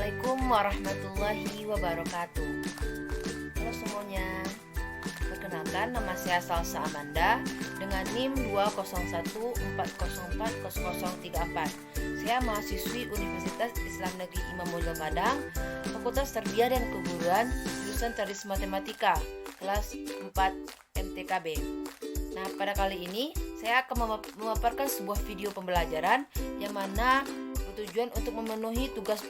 Assalamualaikum warahmatullahi wabarakatuh. Halo semuanya. Perkenalkan, nama saya Salsa Amanda dengan NIM 201404034. Saya mahasiswi Universitas Islam Negeri Imam Bonjol Padang, Fakultas Tarbiyah dan Keguruan, jurusan Tadris Matematika, kelas 4 MTKB. Nah, pada kali ini saya akan memaparkan sebuah video pembelajaran yang mana bertujuan untuk memenuhi tugas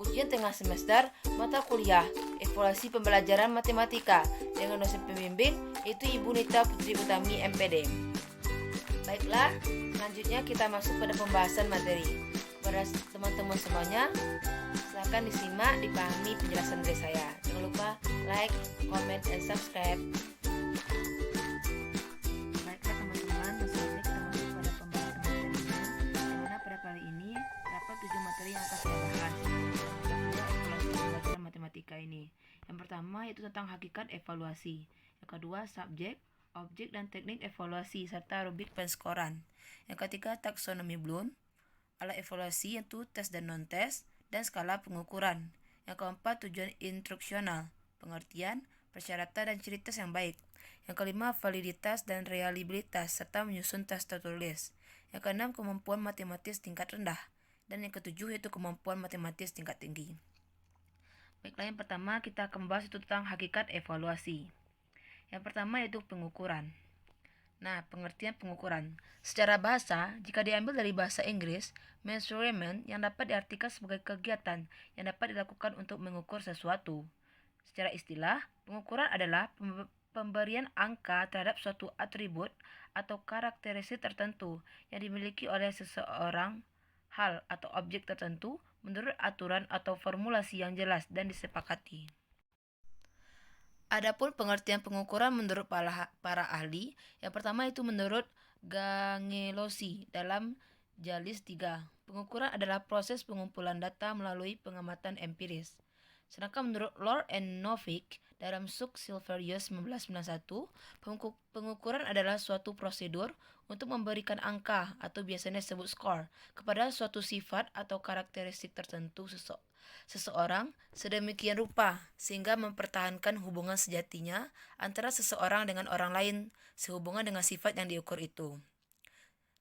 ujian tengah semester mata kuliah evaluasi pembelajaran matematika dengan dosen pembimbing yaitu Ibu Nita Putri Utami MPD. Baiklah, selanjutnya kita masuk pada pembahasan materi. Pada teman-teman semuanya, silakan disimak, dipahami penjelasan dari saya. Jangan lupa like, comment, and subscribe. Baiklah teman-teman, selanjutnya kita masuk pada pembahasan materinya, yang mana pada kali ini terdapat 7 materi yang akan saya bahas. Matematika ini. Yang pertama yaitu tentang hakikat evaluasi. Yang kedua subjek, objek dan teknik evaluasi serta rubrik penskoran. Yang ketiga taksonomi Bloom, alat evaluasi yaitu tes dan non-tes dan skala pengukuran. Yang keempat tujuan instruksional, pengertian, persyaratan dan ciri tes yang baik. Yang kelima validitas dan reliabilitas serta menyusun tes tertulis. Yang keenam kemampuan matematis tingkat rendah. Dan yang ketujuh yaitu kemampuan matematis tingkat tinggi. Baiklah, yang pertama kita akan membahas itu tentang hakikat evaluasi. Yang pertama yaitu pengukuran. Nah, pengertian pengukuran. Secara bahasa, jika diambil dari bahasa Inggris, measurement yang dapat diartikan sebagai kegiatan yang dapat dilakukan untuk mengukur sesuatu. Secara istilah, pengukuran adalah pemberian angka terhadap suatu atribut atau karakteristik tertentu yang dimiliki oleh seseorang, hal atau objek tertentu menurut aturan atau formulasi yang jelas dan disepakati. Adapun pengertian pengukuran menurut para ahli, yang pertama itu menurut Gangelosi dalam Jalis 3. Pengukuran adalah proses pengumpulan data melalui pengamatan empiris. Sedangkan menurut Lord and Novick dalam Suk Silverius 1991, pengukuran adalah suatu prosedur untuk memberikan angka atau biasanya disebut skor kepada suatu sifat atau karakteristik tertentu seseorang sedemikian rupa sehingga mempertahankan hubungan sejatinya antara seseorang dengan orang lain sehubungan dengan sifat yang diukur itu.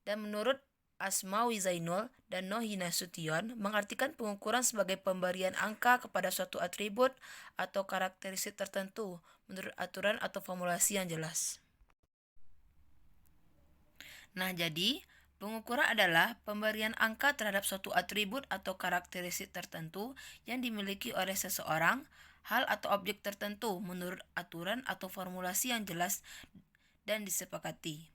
Dan menurut Asmawi Zainul dan Nohi Nasution mengartikan pengukuran sebagai pemberian angka kepada suatu atribut atau karakteristik tertentu menurut aturan atau formulasi yang jelas. Nah, jadi pengukuran adalah pemberian angka terhadap suatu atribut atau karakteristik tertentu yang dimiliki oleh seseorang, hal atau objek tertentu menurut aturan atau formulasi yang jelas dan disepakati.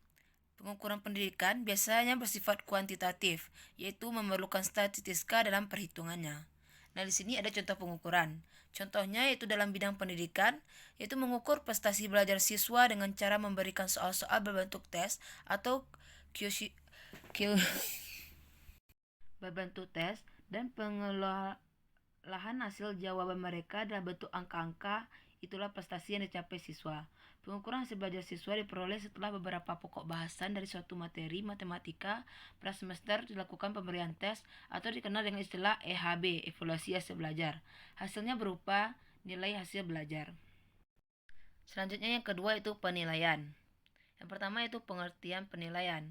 Pengukuran pendidikan biasanya bersifat kuantitatif, yaitu memerlukan statistika dalam perhitungannya. Nah, di sini ada contoh pengukuran. Contohnya yaitu dalam bidang pendidikan, yaitu mengukur prestasi belajar siswa dengan cara memberikan soal-soal berbentuk tes atau berbentuk tes dan pengolahan hasil jawaban mereka dalam bentuk angka-angka. Itulah prestasi yang dicapai siswa. Pengukuran hasil belajar siswa diperoleh setelah beberapa pokok bahasan dari suatu materi matematika pada semester dilakukan pemberian tes atau dikenal dengan istilah EHB, evaluasi hasil belajar. Hasilnya berupa nilai hasil belajar. Selanjutnya yang kedua itu penilaian. Yang pertama itu pengertian penilaian.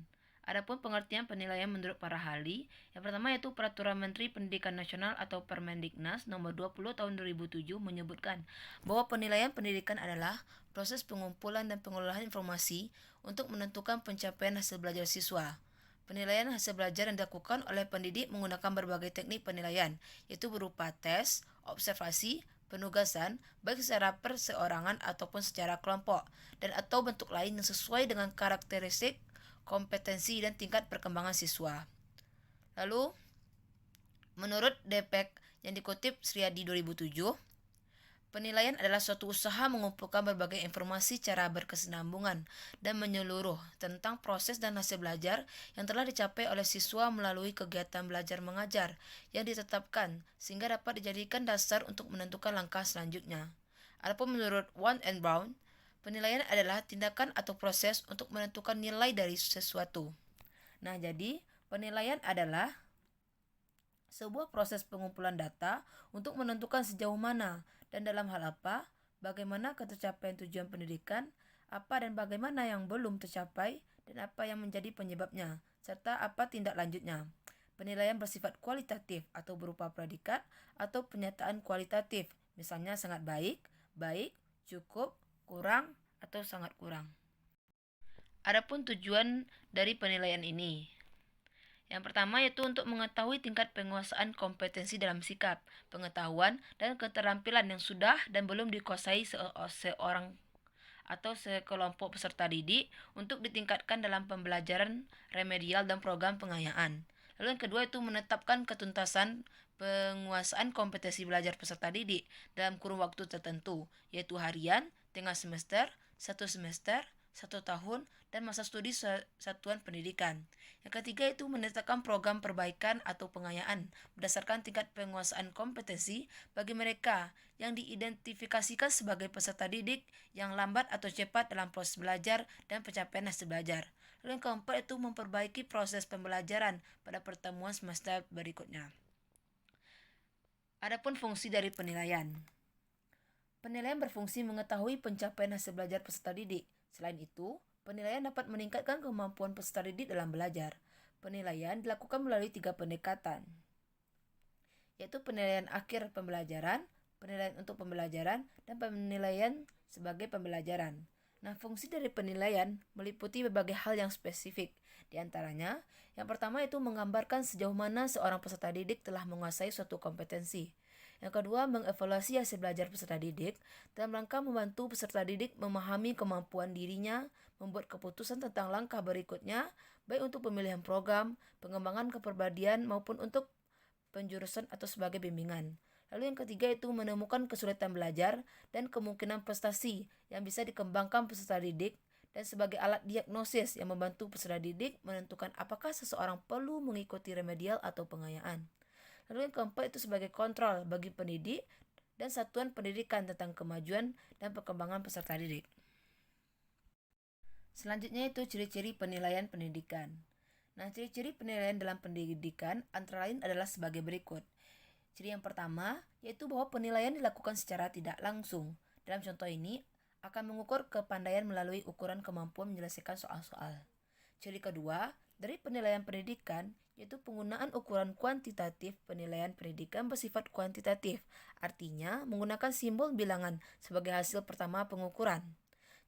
Adapun pengertian penilaian menurut para ahli, yang pertama yaitu Peraturan Menteri Pendidikan Nasional atau Permendiknas nomor 20 tahun 2007 menyebutkan bahwa penilaian pendidikan adalah proses pengumpulan dan pengolahan informasi untuk menentukan pencapaian hasil belajar siswa. Penilaian hasil belajar yang dilakukan oleh pendidik menggunakan berbagai teknik penilaian, yaitu berupa tes, observasi, penugasan, baik secara perseorangan ataupun secara kelompok, dan atau bentuk lain yang sesuai dengan karakteristik, kompetensi, dan tingkat perkembangan siswa. Lalu, menurut DPEK yang dikutip Sriadi 2007, penilaian adalah suatu usaha mengumpulkan berbagai informasi secara berkesinambungan dan menyeluruh tentang proses dan hasil belajar yang telah dicapai oleh siswa melalui kegiatan belajar mengajar yang ditetapkan sehingga dapat dijadikan dasar untuk menentukan langkah selanjutnya. Adapun menurut Wand and Brown, penilaian adalah tindakan atau proses untuk menentukan nilai dari sesuatu. Nah, jadi penilaian adalah sebuah proses pengumpulan data untuk menentukan sejauh mana dan dalam hal apa, bagaimana ketercapaian tujuan pendidikan, apa dan bagaimana yang belum tercapai, dan apa yang menjadi penyebabnya, serta apa tindak lanjutnya. Penilaian bersifat kualitatif atau berupa predikat atau pernyataan kualitatif, misalnya sangat baik, baik, cukup, kurang, atau sangat kurang. Adapun tujuan dari penilaian ini. Yang pertama yaitu untuk mengetahui tingkat penguasaan kompetensi dalam sikap, pengetahuan, dan keterampilan yang sudah dan belum dikuasai seorang atau sekelompok peserta didik untuk ditingkatkan dalam pembelajaran remedial dan program pengayaan. Lalu yang kedua itu menetapkan ketuntasan penguasaan kompetensi belajar peserta didik dalam kurun waktu tertentu, yaitu harian, tengah semester, 1 semester, 1 tahun, dan masa studi satuan pendidikan. Yang ketiga itu menetapkan program perbaikan atau pengayaan berdasarkan tingkat penguasaan kompetensi bagi mereka yang diidentifikasikan sebagai peserta didik yang lambat atau cepat dalam proses belajar dan pencapaian hasil belajar. Lalu yang keempat itu memperbaiki proses pembelajaran pada pertemuan semester berikutnya. Adapun fungsi dari penilaian. Penilaian berfungsi mengetahui pencapaian hasil belajar peserta didik. Selain itu, penilaian dapat meningkatkan kemampuan peserta didik dalam belajar. Penilaian dilakukan melalui 3 pendekatan, yaitu penilaian akhir pembelajaran, penilaian untuk pembelajaran, dan penilaian sebagai pembelajaran. Nah, fungsi dari penilaian meliputi berbagai hal yang spesifik. Di antaranya, yang pertama itu menggambarkan sejauh mana seorang peserta didik telah menguasai suatu kompetensi. Yang kedua, mengevaluasi hasil belajar peserta didik dalam rangka membantu peserta didik memahami kemampuan dirinya, membuat keputusan tentang langkah berikutnya, baik untuk pemilihan program, pengembangan kepribadian maupun untuk penjurusan atau sebagai bimbingan. Lalu yang ketiga itu menemukan kesulitan belajar dan kemungkinan prestasi yang bisa dikembangkan peserta didik dan sebagai alat diagnosis yang membantu peserta didik menentukan apakah seseorang perlu mengikuti remedial atau pengayaan. Lalu yang keempat itu sebagai kontrol bagi pendidik dan satuan pendidikan tentang kemajuan dan perkembangan peserta didik. Selanjutnya itu ciri-ciri penilaian pendidikan. Nah, ciri-ciri penilaian dalam pendidikan antara lain adalah sebagai berikut. Ciri yang pertama, yaitu bahwa penilaian dilakukan secara tidak langsung. Dalam contoh ini, akan mengukur kepandaian melalui ukuran kemampuan menyelesaikan soal-soal. Ciri kedua, dari penilaian pendidikan, yaitu penggunaan ukuran kuantitatif. Penilaian pendidikan bersifat kuantitatif, artinya menggunakan simbol bilangan sebagai hasil pertama pengukuran.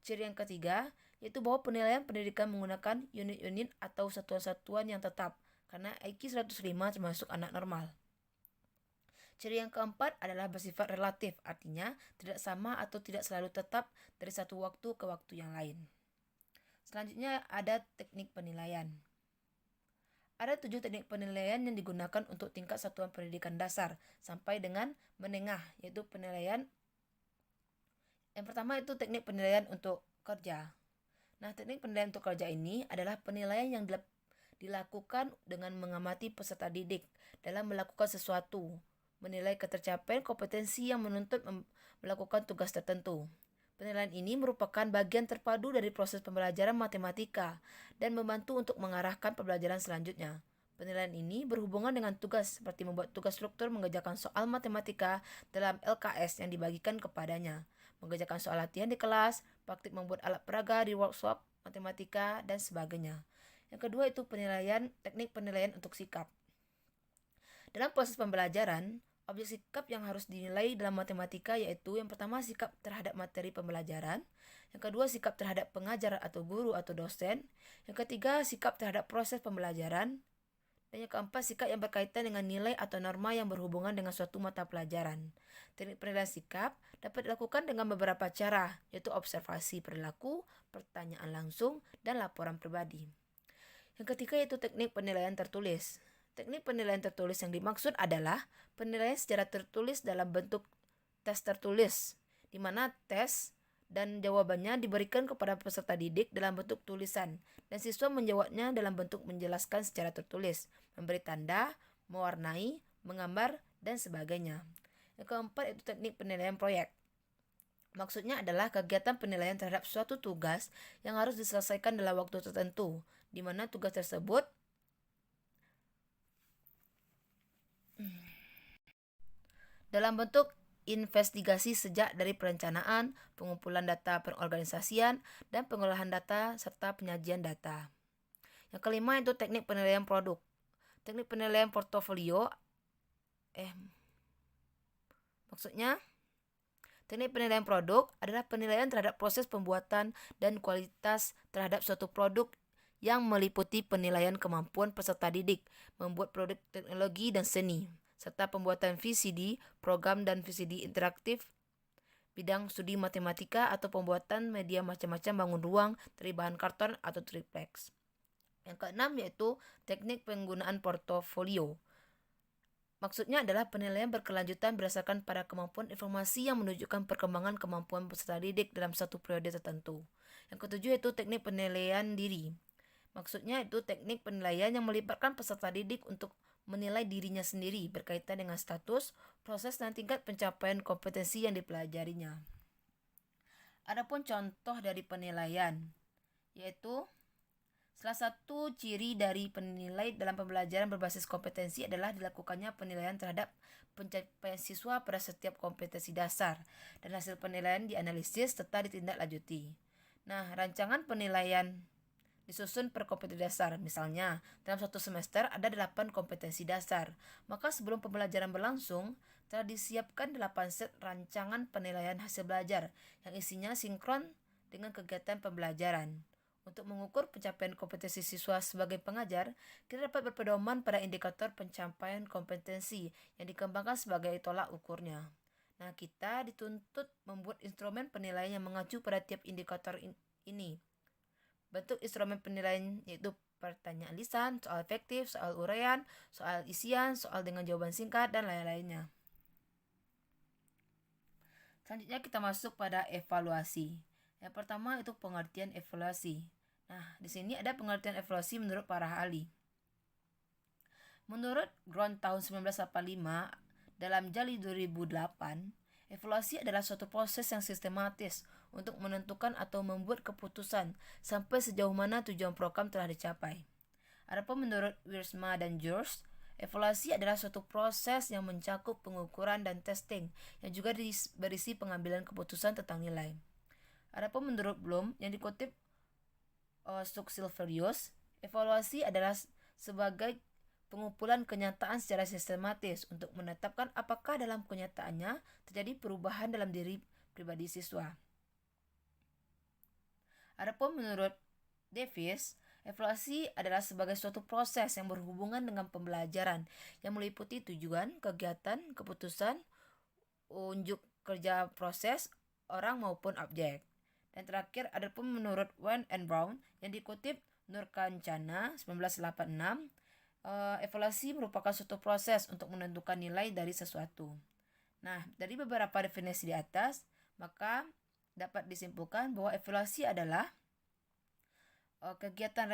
Ciri yang ketiga, yaitu bahwa penilaian pendidikan menggunakan unit-unit atau satuan-satuan yang tetap, karena IQ 105 termasuk anak normal. Ciri yang keempat adalah bersifat relatif, artinya tidak sama atau tidak selalu tetap dari satu waktu ke waktu yang lain. Selanjutnya ada teknik penilaian. Ada 7 teknik penilaian yang digunakan untuk tingkat satuan pendidikan dasar sampai dengan menengah, yaitu penilaian. Yang pertama itu teknik penilaian untuk kerja. Nah, teknik penilaian untuk kerja ini adalah penilaian yang dilakukan dengan mengamati peserta didik dalam melakukan sesuatu, menilai ketercapaian kompetensi yang menuntut melakukan tugas tertentu. Penilaian ini merupakan bagian terpadu dari proses pembelajaran matematika dan membantu untuk mengarahkan pembelajaran selanjutnya. Penilaian ini berhubungan dengan tugas seperti membuat tugas struktur mengerjakan soal matematika dalam LKS yang dibagikan kepadanya, mengerjakan soal latihan di kelas, praktik membuat alat peraga di workshop matematika, dan sebagainya. Yang kedua itu teknik penilaian untuk sikap. Dalam proses pembelajaran, objek sikap yang harus dinilai dalam matematika yaitu yang pertama sikap terhadap materi pembelajaran, yang kedua sikap terhadap pengajar atau guru atau dosen, yang ketiga sikap terhadap proses pembelajaran, dan yang keempat sikap yang berkaitan dengan nilai atau norma yang berhubungan dengan suatu mata pelajaran. Teknik penilaian sikap dapat dilakukan dengan beberapa cara, yaitu observasi perilaku, pertanyaan langsung, dan laporan pribadi. Yang ketiga yaitu teknik penilaian tertulis. Teknik penilaian tertulis yang dimaksud adalah penilaian secara tertulis dalam bentuk tes tertulis, di mana tes dan jawabannya diberikan kepada peserta didik dalam bentuk tulisan, dan siswa menjawabnya dalam bentuk menjelaskan secara tertulis, memberi tanda, mewarnai, menggambar, dan sebagainya. Yang keempat itu teknik penilaian proyek. Maksudnya adalah kegiatan penilaian terhadap suatu tugas yang harus diselesaikan dalam waktu tertentu, di mana tugas tersebut dalam bentuk investigasi sejak dari perencanaan, pengumpulan data pengorganisasian, dan pengolahan data, serta penyajian data. Yang kelima itu teknik penilaian produk. Teknik penilaian portofolio, teknik penilaian produk adalah penilaian terhadap proses pembuatan dan kualitas terhadap suatu produk yang meliputi penilaian kemampuan peserta didik, membuat produk teknologi dan seni, serta pembuatan VCD, program dan VCD interaktif, bidang studi matematika atau pembuatan media macam-macam bangun ruang dari bahan karton atau triplex. Yang keenam yaitu teknik penggunaan portofolio. Maksudnya adalah penilaian berkelanjutan berdasarkan pada kemampuan informasi yang menunjukkan perkembangan kemampuan peserta didik dalam satu periode tertentu. Yang ketujuh yaitu teknik penilaian diri. Maksudnya itu teknik penilaian yang melibatkan peserta didik untuk menilai dirinya sendiri berkaitan dengan status, proses, dan tingkat pencapaian kompetensi yang dipelajarinya. Adapun contoh dari penilaian, yaitu salah satu ciri dari penilai dalam pembelajaran berbasis kompetensi adalah dilakukannya penilaian terhadap pencapaian siswa pada setiap kompetensi dasar dan hasil penilaian dianalisis serta ditindaklanjuti. Nah, rancangan penilaian disusun per kompetensi dasar. Misalnya, dalam satu semester ada 8 kompetensi dasar. Maka sebelum pembelajaran berlangsung, telah disiapkan 8 set rancangan penilaian hasil belajar yang isinya sinkron dengan kegiatan pembelajaran. Untuk mengukur pencapaian kompetensi siswa sebagai pengajar, kita dapat berpedoman pada indikator pencapaian kompetensi yang dikembangkan sebagai tolak ukurnya. Nah, kita dituntut membuat instrumen penilaian yang mengacu pada tiap indikator ini. Bentuk instrumen penilaian yaitu pertanyaan lisan, soal efektif, soal uraian, soal isian, soal dengan jawaban singkat, dan lain-lainnya. Selanjutnya kita masuk pada evaluasi. Yang pertama itu pengertian evaluasi. Nah, di sini ada pengertian evaluasi menurut para ahli. Menurut Grant tahun 1985, dalam Jali 2008, evaluasi adalah suatu proses yang sistematis untuk menentukan atau membuat keputusan sampai sejauh mana tujuan program telah dicapai. Adapun menurut Wiersma dan George, evaluasi adalah suatu proses yang mencakup pengukuran dan testing yang juga berisi pengambilan keputusan tentang nilai. Adapun menurut Bloom yang dikutip Silverius, evaluasi adalah sebagai pengumpulan kenyataan secara sistematis untuk menetapkan apakah dalam kenyataannya terjadi perubahan dalam diri pribadi siswa. Adapun menurut Davis, evaluasi adalah sebagai suatu proses yang berhubungan dengan pembelajaran yang meliputi tujuan, kegiatan, keputusan, unjuk kerja proses, orang maupun objek. Dan terakhir, adapun menurut Wen and Brown yang dikutip Nurkancana 1986, evaluasi merupakan suatu proses untuk menentukan nilai dari sesuatu. Nah, dari beberapa definisi di atas, maka dapat disimpulkan bahwa evaluasi adalah kegiatan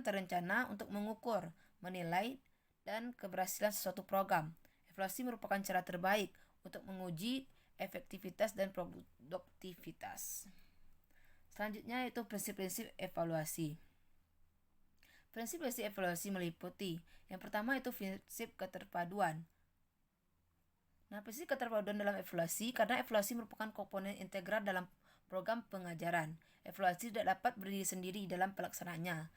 terencana untuk mengukur, menilai, dan keberhasilan sesuatu program. Evaluasi merupakan cara terbaik untuk menguji efektivitas dan produktivitas. Selanjutnya itu prinsip-prinsip evaluasi. Prinsip-prinsip evaluasi meliputi yang pertama itu prinsip keterpaduan. Nah, prinsip keterpaduan dalam evaluasi karena evaluasi merupakan komponen integral dalam program pengajaran. Evaluasi tidak dapat berdiri sendiri dalam pelaksanaannya.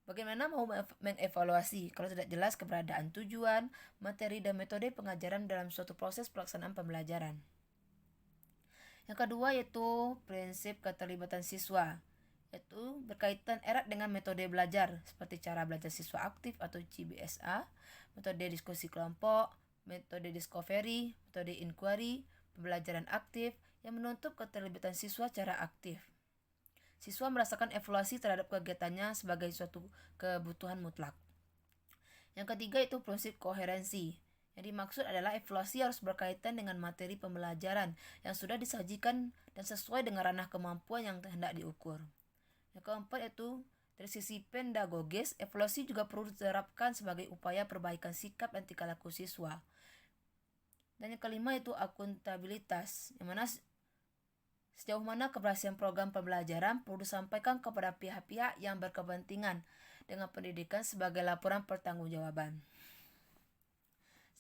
Bagaimana mau mengevaluasi kalau tidak jelas keberadaan tujuan, materi, dan metode pengajaran dalam suatu proses pelaksanaan pembelajaran. Yang kedua yaitu prinsip keterlibatan siswa, yaitu berkaitan erat dengan metode belajar seperti cara belajar siswa aktif atau CBSA, metode diskusi kelompok, metode discovery, metode inquiry, pembelajaran aktif yang menuntut keterlibatan siswa secara aktif. Siswa merasakan evaluasi terhadap kegiatannya sebagai suatu kebutuhan mutlak. Yang ketiga itu prinsip koherensi. Yang dimaksud adalah evaluasi harus berkaitan dengan materi pembelajaran yang sudah disajikan dan sesuai dengan ranah kemampuan yang hendak diukur. Yang keempat itu dari sisi pedagogis, evaluasi juga perlu diterapkan sebagai upaya perbaikan sikap dan tingkah laku siswa. Dan yang kelima itu akuntabilitas, yang mana sejauh mana keberhasilan program pembelajaran perlu disampaikan kepada pihak-pihak yang berkepentingan dengan pendidikan sebagai laporan pertanggungjawaban.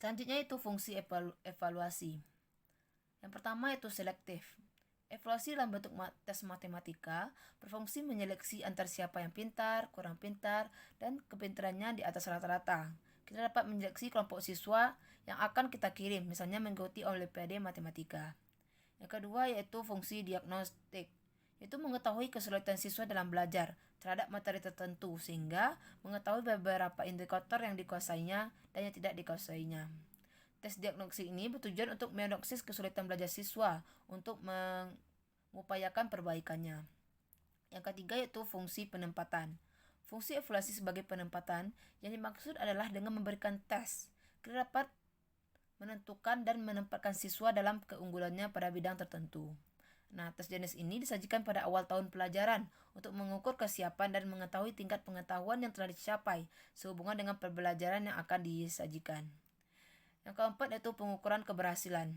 Selanjutnya itu fungsi evaluasi. Yang pertama itu selektif. Evaluasi dalam bentuk tes matematika berfungsi menyeleksi antara siapa yang pintar, kurang pintar, dan kepintarannya di atas rata-rata. Kita dapat menyeleksi kelompok siswa yang akan kita kirim, misalnya mengikuti Olimpiade Matematika. Yang kedua yaitu fungsi diagnostik, yaitu mengetahui kesulitan siswa dalam belajar terhadap materi tertentu, sehingga mengetahui beberapa indikator yang dikuasainya dan yang tidak dikuasainya. Tes diagnosis ini bertujuan untuk mendiagnosis kesulitan belajar siswa untuk mengupayakan perbaikannya. Yang ketiga yaitu fungsi penempatan. Fungsi evaluasi sebagai penempatan yang dimaksud adalah dengan memberikan tes, kita dapat menentukan dan menempatkan siswa dalam keunggulannya pada bidang tertentu. Nah, tes jenis ini disajikan pada awal tahun pelajaran untuk mengukur kesiapan dan mengetahui tingkat pengetahuan yang telah dicapai sehubungan dengan pembelajaran yang akan disajikan. Yang keempat yaitu pengukuran keberhasilan.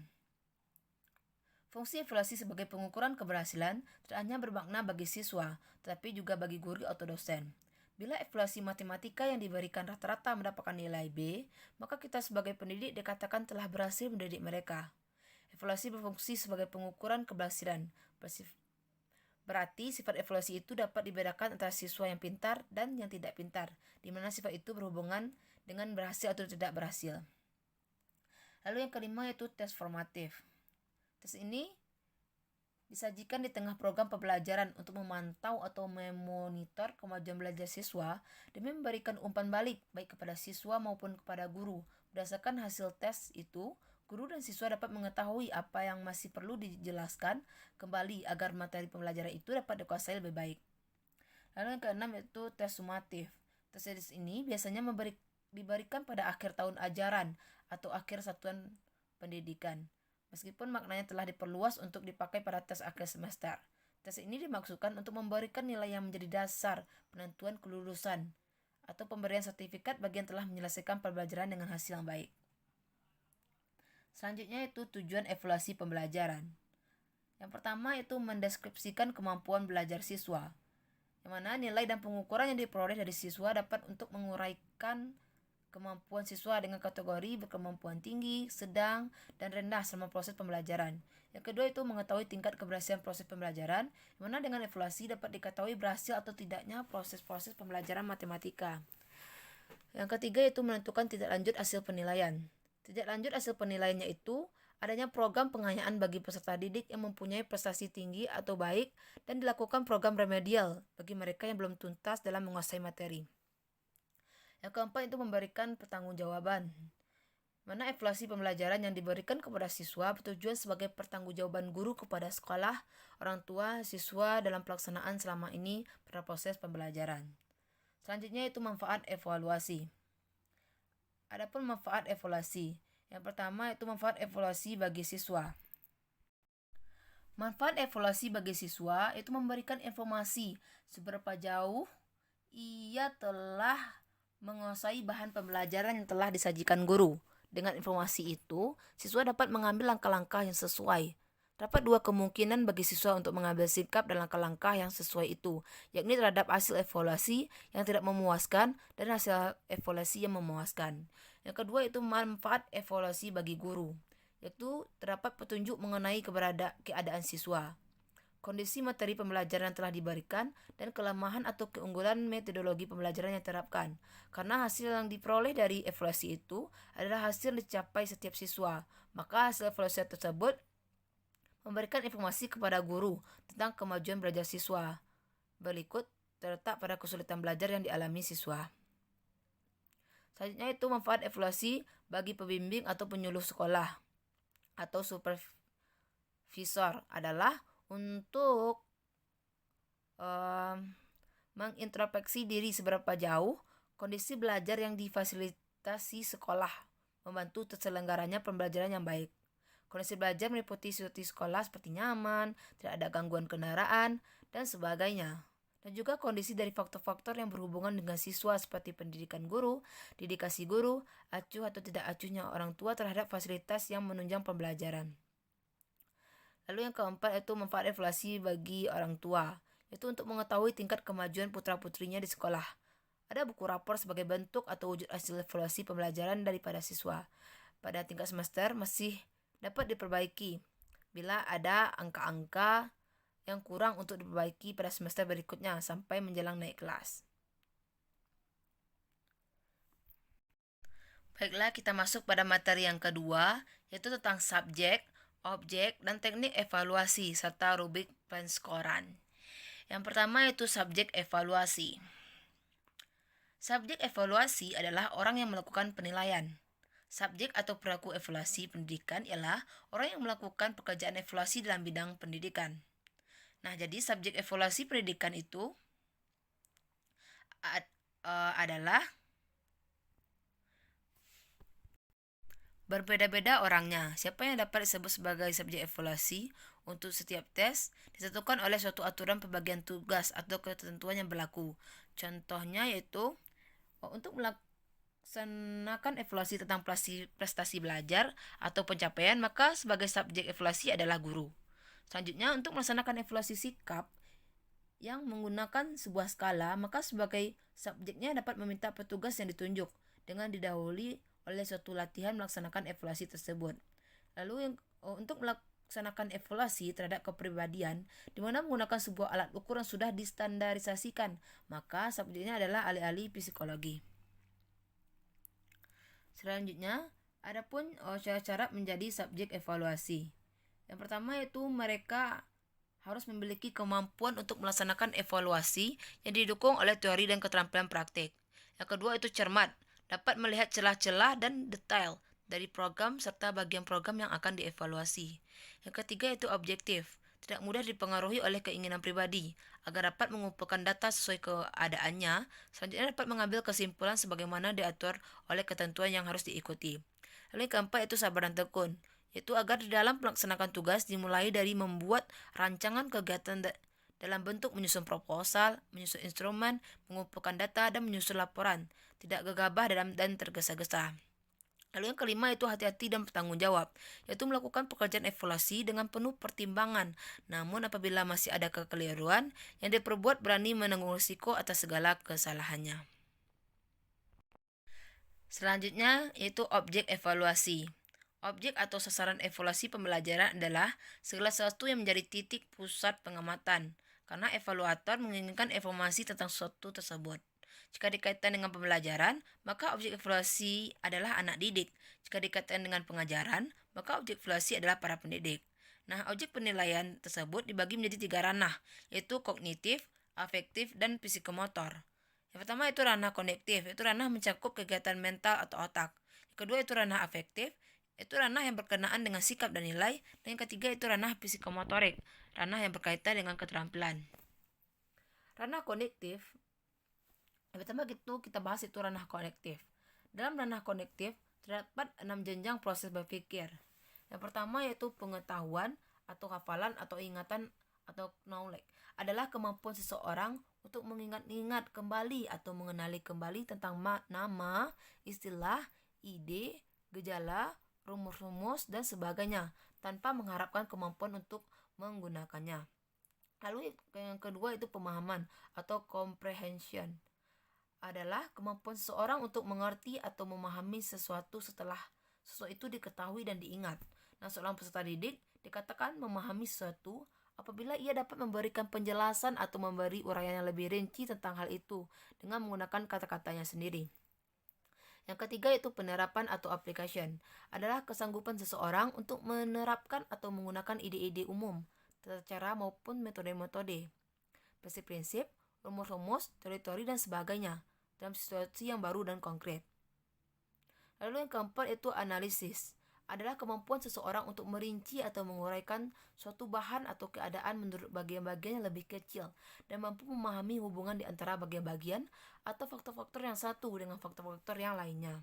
Fungsi evaluasi sebagai pengukuran keberhasilan tidak hanya bermakna bagi siswa, tetapi juga bagi guru atau dosen. Bila evaluasi matematika yang diberikan rata-rata mendapatkan nilai B, maka kita sebagai pendidik dikatakan telah berhasil mendidik mereka. Evaluasi berfungsi sebagai pengukuran keberhasilan. Berarti sifat evaluasi itu dapat dibedakan antara siswa yang pintar dan yang tidak pintar, di mana sifat itu berhubungan dengan berhasil atau tidak berhasil. Lalu yang kelima yaitu tes formatif. Tes ini disajikan di tengah program pembelajaran untuk memantau atau memonitor kemajuan belajar siswa demi memberikan umpan balik baik kepada siswa maupun kepada guru. Berdasarkan hasil tes itu, guru dan siswa dapat mengetahui apa yang masih perlu dijelaskan kembali agar materi pembelajaran itu dapat dikuasai lebih baik. Lalu yang keenam yaitu tes sumatif. Tes ini biasanya diberikan pada akhir tahun ajaran atau akhir satuan pendidikan. Meskipun maknanya telah diperluas untuk dipakai pada tes akhir semester. Tes ini dimaksudkan untuk memberikan nilai yang menjadi dasar penentuan kelulusan atau pemberian sertifikat bagi yang telah menyelesaikan pembelajaran dengan hasil yang baik. Selanjutnya itu tujuan evaluasi pembelajaran. Yang pertama itu mendeskripsikan kemampuan belajar siswa, yang mana nilai dan pengukuran yang diperoleh dari siswa dapat untuk menguraikan kemampuan siswa dengan kategori berkemampuan tinggi, sedang, dan rendah selama proses pembelajaran. Yang kedua itu mengetahui tingkat keberhasilan proses pembelajaran, yang mana dengan evaluasi dapat diketahui berhasil atau tidaknya proses-proses pembelajaran matematika. Yang ketiga itu menentukan tindak lanjut hasil penilaian. Tindak lanjut hasil penilaiannya itu adanya program pengayaan bagi peserta didik yang mempunyai prestasi tinggi atau baik dan dilakukan program remedial bagi mereka yang belum tuntas dalam menguasai materi. Yang keempat itu memberikan pertanggungjawaban, mana evaluasi pembelajaran yang diberikan kepada siswa bertujuan sebagai pertanggungjawaban guru kepada sekolah, orang tua, siswa dalam pelaksanaan selama ini pada proses pembelajaran. Selanjutnya itu manfaat evaluasi. Adapun manfaat evaluasi, yang pertama itu manfaat evaluasi bagi siswa. Manfaat evaluasi bagi siswa itu memberikan informasi seberapa jauh ia telah menguasai bahan pembelajaran yang telah disajikan guru. Dengan informasi itu, siswa dapat mengambil langkah-langkah yang sesuai. Terdapat dua kemungkinan bagi siswa untuk mengambil sikap dan langkah-langkah yang sesuai itu, yakni terhadap hasil evaluasi yang tidak memuaskan dan hasil evaluasi yang memuaskan. Yang kedua itu manfaat evaluasi bagi guru, yaitu terdapat petunjuk mengenai keadaan siswa, kondisi materi pembelajaran yang telah diberikan, dan kelemahan atau keunggulan metodologi pembelajaran yang diterapkan. Karena hasil yang diperoleh dari evaluasi itu adalah hasil yang dicapai setiap siswa, maka hasil evaluasi tersebut memberikan informasi kepada guru tentang kemajuan belajar siswa. Berikut terletak pada kesulitan belajar yang dialami siswa. Selanjutnya itu manfaat evaluasi bagi pembimbing atau penyuluh sekolah atau supervisor adalah untuk mengintrospeksi diri seberapa jauh kondisi belajar yang difasilitasi sekolah, membantu terselenggaranya pembelajaran yang baik. Kondisi belajar meliputi situasi sekolah seperti nyaman, tidak ada gangguan kendaraan, dan sebagainya. Dan juga kondisi dari faktor-faktor yang berhubungan dengan siswa seperti pendidikan guru, dedikasi guru, acuh atau tidak acuhnya orang tua terhadap fasilitas yang menunjang pembelajaran. Lalu yang keempat itu manfaat evaluasi bagi orang tua, yaitu untuk mengetahui tingkat kemajuan putra-putrinya di sekolah. Ada buku rapor sebagai bentuk atau wujud hasil evaluasi pembelajaran daripada siswa. pada tingkat semester masih dapat diperbaiki bila ada angka-angka yang kurang untuk diperbaiki pada semester berikutnya sampai menjelang naik kelas. Baiklah, kita masuk pada materi yang kedua, yaitu tentang subjek, objek, dan teknik evaluasi serta rubrik penskoran. Yang pertama yaitu subjek evaluasi. Subjek evaluasi adalah orang yang melakukan penilaian. Subjek atau pelaku evaluasi pendidikan ialah orang yang melakukan pekerjaan evaluasi dalam bidang pendidikan. Nah, jadi subjek evaluasi pendidikan itu adalah berbeda-beda orangnya. Siapa yang dapat disebut sebagai subjek evaluasi untuk setiap tes ditentukan oleh suatu aturan pembagian tugas atau ketentuan yang berlaku. Contohnya yaitu untuk melaksanakan evaluasi tentang prestasi belajar atau pencapaian, maka sebagai subjek evaluasi adalah guru. Selanjutnya, untuk melaksanakan evaluasi sikap yang menggunakan sebuah skala, maka sebagai subjeknya dapat meminta petugas yang ditunjuk dengan didahului oleh suatu latihan melaksanakan evaluasi tersebut. Lalu untuk melaksanakan evaluasi terhadap kepribadian di mana menggunakan sebuah alat ukur yang sudah distandarisasikan, maka subjeknya adalah ahli-ahli psikologi. Selanjutnya, adapun cara-cara menjadi subjek evaluasi. Yang pertama yaitu mereka harus memiliki kemampuan untuk melaksanakan evaluasi yang didukung oleh teori dan keterampilan praktik. Yang kedua itu cermat, dapat melihat celah-celah dan detail dari program serta bagian program yang akan dievaluasi. Yang ketiga itu objektif, tidak mudah dipengaruhi oleh keinginan pribadi, agar dapat mengumpulkan data sesuai keadaannya, selanjutnya dapat mengambil kesimpulan sebagaimana diatur oleh ketentuan yang harus diikuti. Lalu yang keempat itu sabar dan tekun, yaitu agar di dalam melaksanakan tugas dimulai dari membuat rancangan kegiatan dalam bentuk menyusun proposal, menyusun instrumen, mengumpulkan data, dan menyusun laporan, tidak gegabah dan tergesa-gesa. Lalu yang kelima itu hati-hati dan bertanggung jawab, yaitu melakukan pekerjaan evaluasi dengan penuh pertimbangan. Namun apabila masih ada kekeliruan, yang diperbuat berani menanggung risiko atas segala kesalahannya. Selanjutnya yaitu objek evaluasi. Objek atau sasaran evaluasi pembelajaran adalah segala sesuatu yang menjadi titik pusat pengamatan, karena evaluator menginginkan informasi tentang sesuatu tersebut. Jika dikaitkan dengan pembelajaran, maka objek evaluasi adalah anak didik. Jika dikaitkan dengan pengajaran, maka objek evaluasi adalah para pendidik. Nah, objek penilaian tersebut dibagi menjadi 3 ranah, yaitu kognitif, afektif, dan psikomotor. Yang pertama itu ranah kognitif, itu ranah mencakup kegiatan mental atau otak. Yang kedua itu ranah afektif, itu ranah yang berkenaan dengan sikap dan nilai. Dan yang ketiga itu ranah psikomotorik, ranah yang berkaitan dengan keterampilan. Ranah kognitif, yang pertama kita bahas itu ranah kognitif. Dalam ranah kognitif terdapat 6 jenjang proses berpikir. Yang pertama yaitu pengetahuan atau hafalan atau ingatan atau knowledge adalah kemampuan seseorang untuk mengingat-ingat kembali atau mengenali kembali tentang nama, istilah, ide, gejala, rumus-rumus, dan sebagainya tanpa mengharapkan kemampuan untuk menggunakannya. Lalu yang kedua itu pemahaman atau comprehension adalah kemampuan seseorang untuk mengerti atau memahami sesuatu setelah sesuatu itu diketahui dan diingat. Nah, seorang peserta didik dikatakan memahami sesuatu apabila ia dapat memberikan penjelasan atau memberi uraian yang lebih rinci tentang hal itu dengan menggunakan kata-katanya sendiri. Yang ketiga yaitu penerapan atau application, adalah kesanggupan seseorang untuk menerapkan atau menggunakan ide-ide umum, tata cara maupun metode-metode, prinsip-prinsip, rumus-rumus, teori-teori, dan sebagainya dalam situasi yang baru dan konkret. Lalu yang keempat yaitu analisis, adalah kemampuan seseorang untuk merinci atau menguraikan suatu bahan atau keadaan menurut bagian-bagian yang lebih kecil dan mampu memahami hubungan di antara bagian-bagian atau faktor-faktor yang satu dengan faktor-faktor yang lainnya.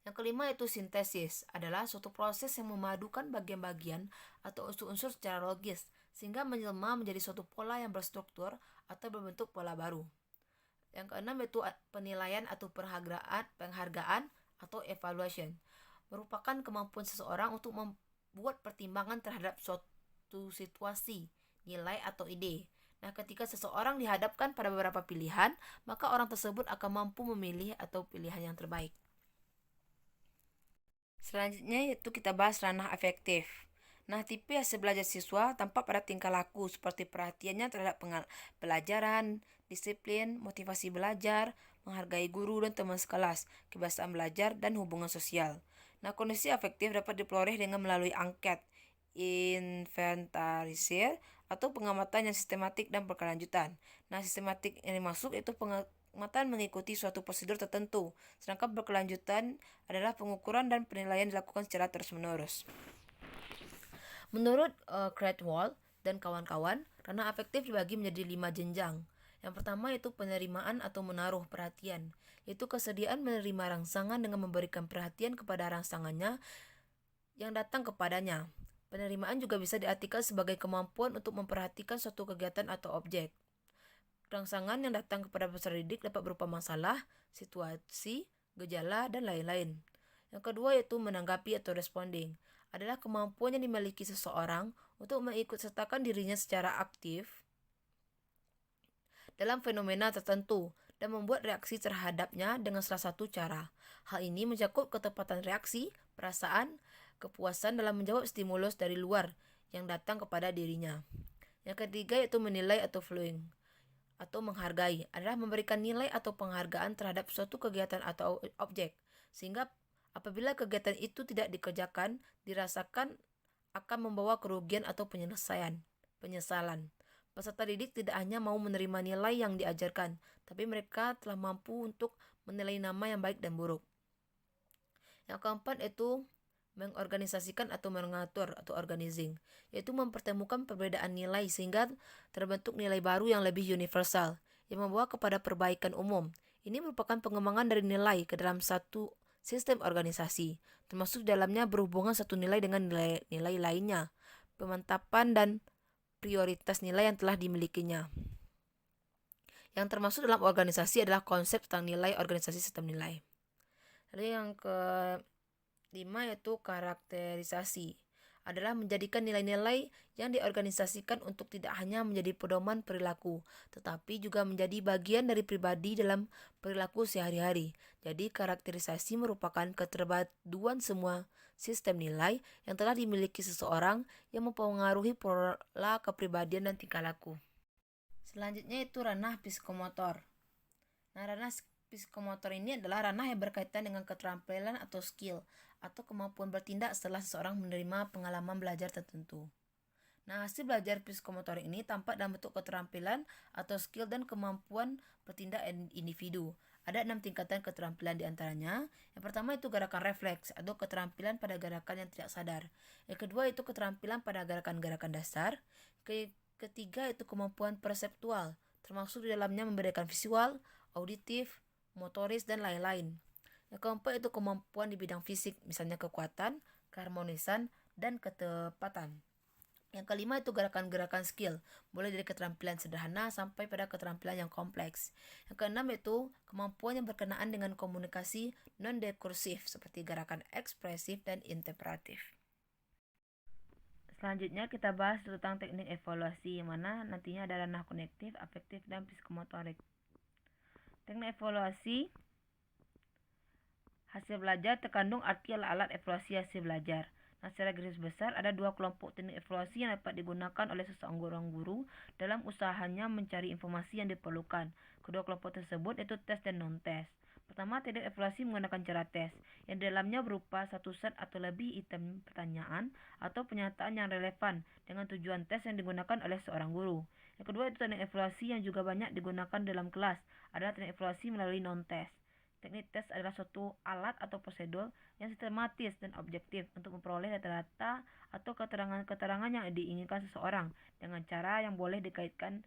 Yang kelima yaitu sintesis, adalah suatu proses yang memadukan bagian-bagian atau unsur-unsur secara logis sehingga menjelma menjadi suatu pola yang berstruktur atau berbentuk pola baru. Yang keenam yaitu penilaian atau penghargaan atau evaluation, merupakan kemampuan seseorang untuk membuat pertimbangan terhadap suatu situasi, nilai, atau ide. Nah, ketika seseorang dihadapkan pada beberapa pilihan, maka orang tersebut akan mampu memilih atau pilihan yang terbaik. Selanjutnya yaitu kita bahas ranah afektif. Nah, tipe hasil belajar siswa tampak pada tingkah laku seperti perhatiannya terhadap pelajaran, disiplin, motivasi belajar, menghargai guru dan teman sekelas, kebiasaan belajar, dan hubungan sosial. Nah, kondisi afektif dapat diperoleh dengan melalui angket, inventarisir, atau pengamatan yang sistematik dan berkelanjutan. Nah, sistematik yang dimaksud itu pengamatan mengikuti suatu prosedur tertentu, sedangkan berkelanjutan adalah pengukuran dan penilaian dilakukan secara terus-menerus. Menurut Cradwell dan kawan-kawan, ranah afektif dibagi menjadi 5 jenjang. Yang pertama yaitu penerimaan atau menaruh perhatian, yaitu kesediaan menerima rangsangan dengan memberikan perhatian kepada rangsangannya yang datang kepadanya. Penerimaan juga bisa diartikan sebagai kemampuan untuk memperhatikan suatu kegiatan atau objek. Rangsangan yang datang kepada peserta didik dapat berupa masalah, situasi, gejala, dan lain-lain. Yang kedua yaitu menanggapi atau responding, adalah kemampuan yang dimiliki seseorang untuk mengikutsertakan dirinya secara aktif dalam fenomena tertentu dan membuat reaksi terhadapnya dengan salah satu cara. Hal ini mencakup ketepatan reaksi, perasaan, kepuasan dalam menjawab stimulus dari luar yang datang kepada dirinya. Yang ketiga yaitu menilai atau viewing atau menghargai, adalah memberikan nilai atau penghargaan terhadap suatu kegiatan atau objek, sehingga apabila kegiatan itu tidak dikerjakan, dirasakan akan membawa kerugian atau penyesalan. Peserta didik tidak hanya mau menerima nilai yang diajarkan, tapi mereka telah mampu untuk menilai nama yang baik dan buruk. Yang keempat itu mengorganisasikan atau mengatur atau organizing, yaitu mempertemukan perbedaan nilai sehingga terbentuk nilai baru yang lebih universal, yang membawa kepada perbaikan umum. Ini merupakan pengembangan dari nilai ke dalam satu sistem organisasi, termasuk dalamnya berhubungan satu nilai dengan nilai lainnya, pemantapan dan prioritas nilai yang telah dimilikinya. Yang termasuk dalam organisasi adalah konsep tentang nilai organisasi sistem nilai. Lalu yang kelima yaitu karakterisasi, adalah menjadikan nilai-nilai yang diorganisasikan untuk tidak hanya menjadi pedoman perilaku, tetapi juga menjadi bagian dari pribadi dalam perilaku sehari-hari. Jadi karakterisasi merupakan keterpaduan semua sistem nilai yang telah dimiliki seseorang yang mempengaruhi pola kepribadian dan tingkah laku. Selanjutnya itu ranah psikomotor. Nah, ranah psikomotor ini adalah ranah yang berkaitan dengan keterampilan atau skill atau kemampuan bertindak setelah seseorang menerima pengalaman belajar tertentu. Nah, hasil belajar psikomotor ini tampak dalam bentuk keterampilan atau skill dan kemampuan bertindak individu. Ada 6 tingkatan keterampilan diantaranya. Yang pertama itu gerakan refleks atau keterampilan pada gerakan yang tidak sadar. Yang kedua itu keterampilan pada gerakan-gerakan dasar. Ketiga itu kemampuan perseptual, termasuk di dalamnya membedakan visual, auditif, motoris, dan lain-lain. Yang keempat itu kemampuan di bidang fisik, misalnya kekuatan, keharmonisan, dan ketepatan. Yang kelima itu gerakan-gerakan skill, mulai dari keterampilan sederhana sampai pada keterampilan yang kompleks. Yang keenam itu kemampuan yang berkenaan dengan komunikasi non-dekursif, seperti gerakan ekspresif dan interpretatif. Selanjutnya kita bahas tentang teknik evaluasi, yang mana nantinya ada ranah kognitif, afektif, dan psikomotorik. Teknik evaluasi hasil belajar terkandung arti alat evaluasi hasil belajar. Nah, secara garis besar ada 2 kelompok teknik evaluasi yang dapat digunakan oleh seseorang guru dalam usahanya mencari informasi yang diperlukan. Kedua kelompok tersebut yaitu tes dan non-tes. Pertama, teknik evaluasi menggunakan cara tes, yang di dalamnya berupa satu set atau lebih item pertanyaan atau pernyataan yang relevan dengan tujuan tes yang digunakan oleh seorang guru. Yang kedua itu teknik evaluasi yang juga banyak digunakan dalam kelas, adalah teknik evaluasi melalui non-tes. Teknik tes adalah suatu alat atau prosedur yang sistematis dan objektif untuk memperoleh data-data atau keterangan-keterangan yang diinginkan seseorang dengan cara yang boleh dikaitkan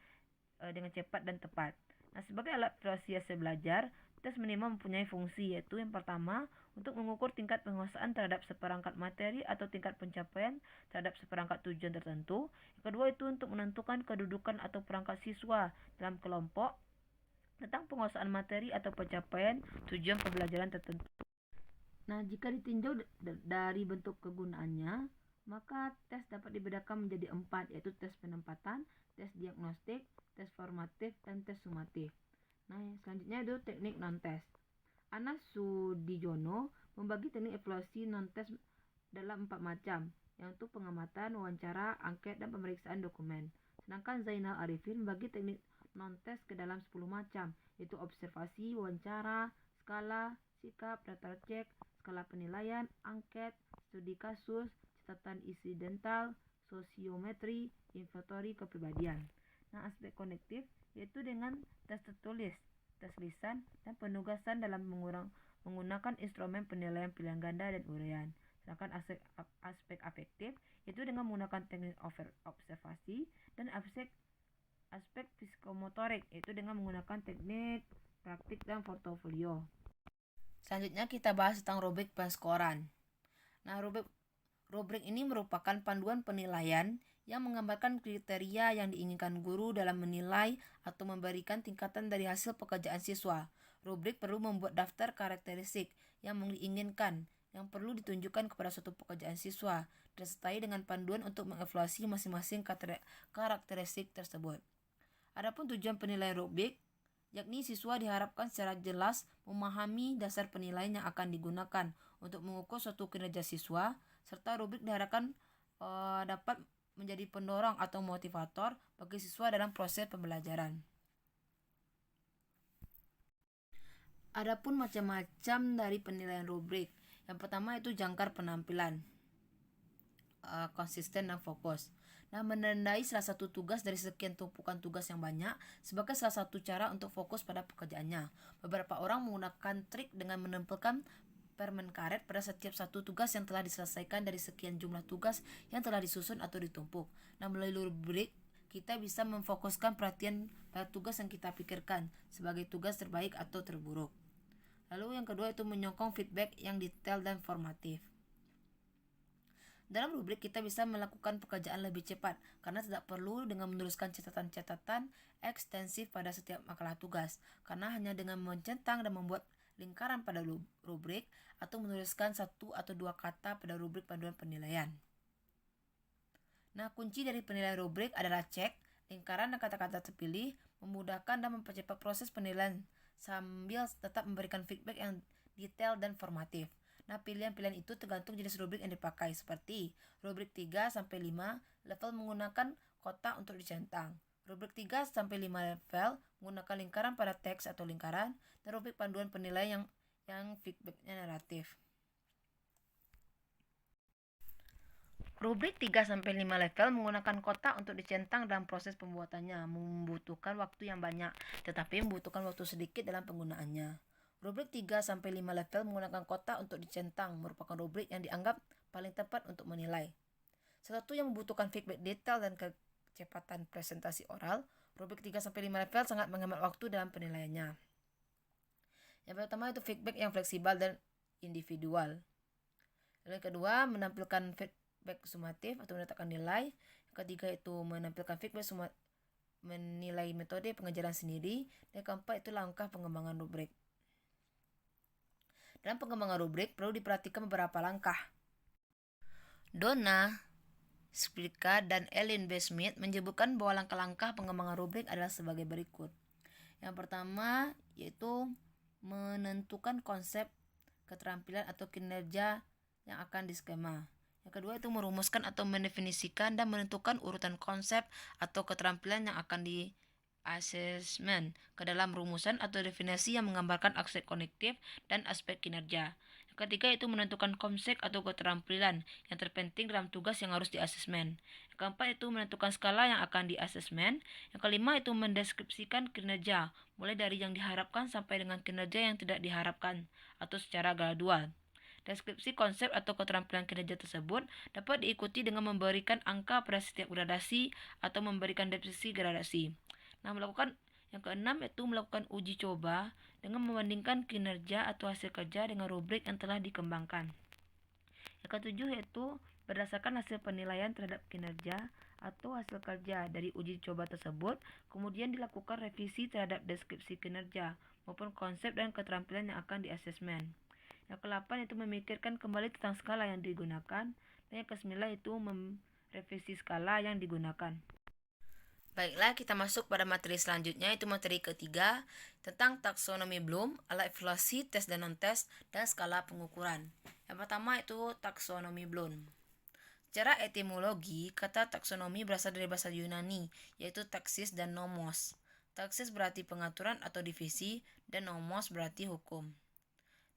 dengan cepat dan tepat. Nah, sebagai alat evaluasi hasil belajar, tes minimal mempunyai fungsi, yaitu yang pertama untuk mengukur tingkat penguasaan terhadap seperangkat materi atau tingkat pencapaian terhadap seperangkat tujuan tertentu. Yang kedua itu untuk menentukan kedudukan atau perangkat siswa dalam kelompok tentang penguasaan materi atau pencapaian tujuan pembelajaran tertentu. Nah, jika ditinjau dari bentuk kegunaannya, maka tes dapat dibedakan menjadi 4, yaitu tes penempatan, tes diagnostik, tes formatif, dan tes sumatif. Nah, selanjutnya itu teknik non-tes. Anas Sudijono membagi teknik evaluasi non-tes dalam 4 macam, yaitu pengamatan, wawancara, angket, dan pemeriksaan dokumen. Sedangkan Zainal Arifin membagi teknik non-tes ke dalam 10 macam, yaitu observasi, wawancara, skala, sikap, daftar cek, skala penilaian, angket, studi kasus, catatan insidental, sosiometri, inventory kepribadian. Nah, aspek kognitif yaitu dengan tes tertulis, tes lisan, dan penugasan dalam menggunakan instrumen penilaian pilihan ganda dan uraian. Sedangkan aspek afektif itu dengan menggunakan teknik observasi, dan aspek psikomotorik itu dengan menggunakan teknik praktik dan portofolio. Selanjutnya kita bahas tentang rubrik penskoran. Nah, rubrik ini merupakan panduan penilaian yang menggambarkan kriteria yang diinginkan guru dalam menilai atau memberikan tingkatan dari hasil pekerjaan siswa. Rubrik perlu membuat daftar karakteristik yang diinginkan yang perlu ditunjukkan kepada suatu pekerjaan siswa, disertai dengan panduan untuk mengevaluasi masing-masing karakteristik tersebut. Adapun tujuan penilaian rubrik, yakni siswa diharapkan secara jelas memahami dasar penilaian yang akan digunakan untuk mengukur suatu kinerja siswa, serta rubrik diharapkan dapat menjadi pendorong atau motivator bagi siswa dalam proses pembelajaran. Adapun macam-macam dari penilaian rubrik. Yang pertama itu jangkar penampilan, konsisten dan fokus. Nah, menandai salah satu tugas dari sekian tumpukan tugas yang banyak sebagai salah satu cara untuk fokus pada pekerjaannya. Beberapa orang menggunakan trik dengan menempelkan permen karet pada setiap satu tugas yang telah diselesaikan dari sekian jumlah tugas yang telah disusun atau ditumpuk. Nah, melalui rubrik kita bisa memfokuskan perhatian pada tugas yang kita pikirkan sebagai tugas terbaik atau terburuk. Lalu yang kedua itu menyokong feedback yang detail dan formatif. Dalam rubrik kita bisa melakukan pekerjaan lebih cepat karena tidak perlu dengan menuliskan catatan-catatan ekstensif pada setiap makalah tugas, karena hanya dengan mencentang dan membuat lingkaran pada rubrik atau menuliskan 1 atau 2 kata pada rubrik panduan penilaian. Nah, kunci dari penilaian rubrik adalah cek, lingkaran dan kata-kata terpilih, memudahkan dan mempercepat proses penilaian sambil tetap memberikan feedback yang detail dan formatif. Nah, pilihan-pilihan itu tergantung jenis rubrik yang dipakai, seperti rubrik 3-5 level menggunakan kotak untuk dicentang, rubrik 3-5 level menggunakan lingkaran pada teks atau lingkaran, dan rubrik panduan penilaian yang feedbacknya naratif. Rubrik 3-5 level menggunakan kotak untuk dicentang dalam proses pembuatannya membutuhkan waktu yang banyak, tetapi membutuhkan waktu sedikit dalam penggunaannya. Rubrik 3-5 level menggunakan kotak untuk dicentang merupakan rubrik yang dianggap paling tepat untuk menilai. Sesuatu yang membutuhkan feedback detail dan kecepatan presentasi oral, rubrik 3-5 level sangat menghemat waktu dalam penilaiannya. Yang pertama itu feedback yang fleksibel dan individual. Lalu yang kedua, menampilkan feedback sumatif atau menetapkan nilai. Yang ketiga itu menampilkan feedback menilai metode pengajaran sendiri. Dan yang keempat itu langkah pengembangan rubrik. Dalam pengembangan rubrik perlu diperhatikan beberapa langkah. Donna Sprika dan Ellen B. Smith menyebutkan bahwa langkah-langkah pengembangan rubrik adalah sebagai berikut. Yang pertama yaitu menentukan konsep keterampilan atau kinerja yang akan diskema. Yang kedua itu merumuskan atau mendefinisikan dan menentukan urutan konsep atau keterampilan yang akan di-asesmen ke dalam rumusan atau definisi yang menggambarkan aspek kognitif dan aspek kinerja. Yang ketiga itu menentukan konsep atau keterampilan yang terpenting dalam tugas yang harus di-asesmen. Yang keempat itu menentukan skala yang akan di-asesmen. Yang kelima itu mendeskripsikan kinerja, mulai dari yang diharapkan sampai dengan kinerja yang tidak diharapkan atau secara gradual. Deskripsi konsep atau keterampilan kinerja tersebut dapat diikuti dengan memberikan angka pada setiap gradasi atau memberikan deskripsi gradasi. Nah, yang keenam yaitu melakukan uji coba dengan membandingkan kinerja atau hasil kerja dengan rubrik yang telah dikembangkan. Yang ketujuh yaitu berdasarkan hasil penilaian terhadap kinerja atau hasil kerja dari uji coba tersebut, kemudian dilakukan revisi terhadap deskripsi kinerja maupun konsep dan keterampilan yang akan di-asesmen. Yang ke-8 itu memikirkan kembali tentang skala yang digunakan, dan yang ke-9 itu merevisi skala yang digunakan. Baiklah, kita masuk pada materi selanjutnya, itu materi ketiga tentang taksonomi Bloom, alat evaluasi, tes dan non-tes, dan skala pengukuran. Yang pertama itu taksonomi Bloom. Secara etimologi, kata taksonomi berasal dari bahasa Yunani, yaitu taksis dan nomos. Taksis berarti pengaturan atau divisi, dan nomos berarti hukum.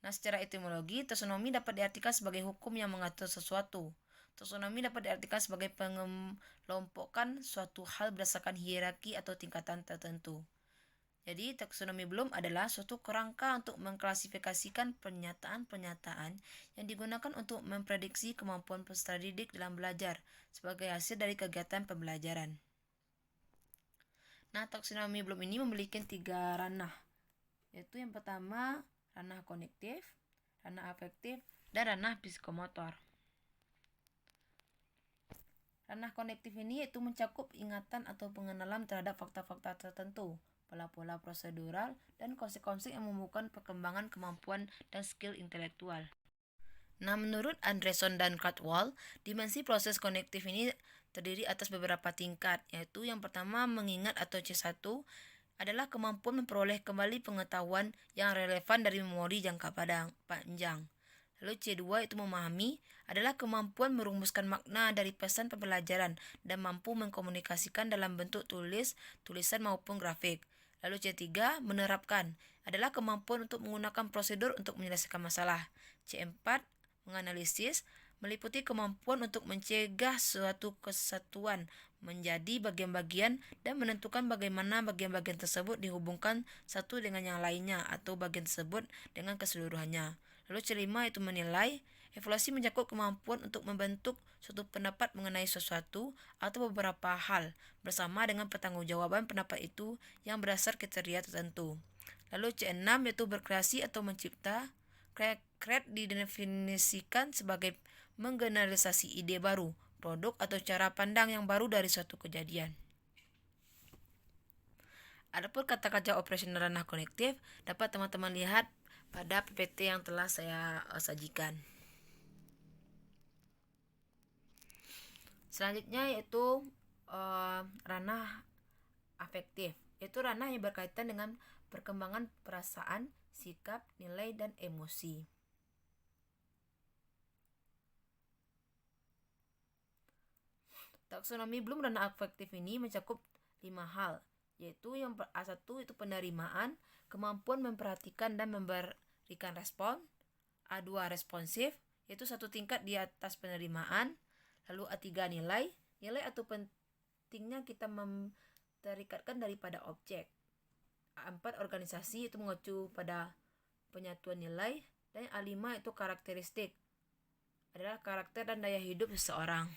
Nah, secara etimologi, taksonomi dapat diartikan sebagai hukum yang mengatur sesuatu. Taksonomi dapat diartikan sebagai pengelompokan suatu hal berdasarkan hierarki atau tingkatan tertentu. Jadi, taksonomi Bloom adalah suatu kerangka untuk mengklasifikasikan pernyataan-pernyataan yang digunakan untuk memprediksi kemampuan peserta didik dalam belajar sebagai hasil dari kegiatan pembelajaran. Nah, taksonomi Bloom ini memiliki 3 ranah, yaitu yang pertama ranah kognitif, ranah afektif, dan ranah psikomotor. Ranah konektif ini yaitu mencakup ingatan atau pengenalan terhadap fakta-fakta tertentu, pola-pola prosedural, dan konsep-konsep yang membuahkan perkembangan kemampuan dan skill intelektual. Nah, menurut Andreson dan Caldwell, dimensi proses konektif ini terdiri atas beberapa tingkat, yaitu yang pertama mengingat atau C1 adalah kemampuan memperoleh kembali pengetahuan yang relevan dari memori jangka panjang. Lalu C2 itu memahami adalah kemampuan merumuskan makna dari pesan pembelajaran dan mampu mengkomunikasikan dalam bentuk tulisan maupun grafik. Lalu C3 menerapkan adalah kemampuan untuk menggunakan prosedur untuk menyelesaikan masalah. C4 menganalisis meliputi kemampuan untuk mencegah suatu kesatuan menjadi bagian-bagian dan menentukan bagaimana bagian-bagian tersebut dihubungkan satu dengan yang lainnya atau bagian tersebut dengan keseluruhannya. Lalu C5 itu menilai, evaluasi mencakup kemampuan untuk membentuk suatu pendapat mengenai sesuatu atau beberapa hal bersama dengan pertanggungjawaban pendapat itu yang berdasar kriteria tertentu. Lalu C6 yaitu berkreasi atau mencipta. Create didefinisikan sebagai menggeneralisasi ide baru, produk atau cara pandang yang baru dari suatu kejadian. Adapun kata-kata operasional ranah konektif dapat teman-teman lihat pada PPT yang telah saya sajikan. Selanjutnya yaitu ranah afektif, yaitu ranah yang berkaitan dengan perkembangan perasaan, sikap, nilai, dan emosi. Taksonomi Bloom ranah afektif ini mencakup 5 hal, yaitu yang A1 itu penerimaan, kemampuan memperhatikan dan memberikan respon. A2 responsif, yaitu satu tingkat di atas penerimaan. Lalu A3 nilai atau pentingnya kita terikatkan daripada objek. A4 organisasi, itu mengacu pada penyatuan nilai. Dan A5 itu karakteristik, adalah karakter dan daya hidup seseorang.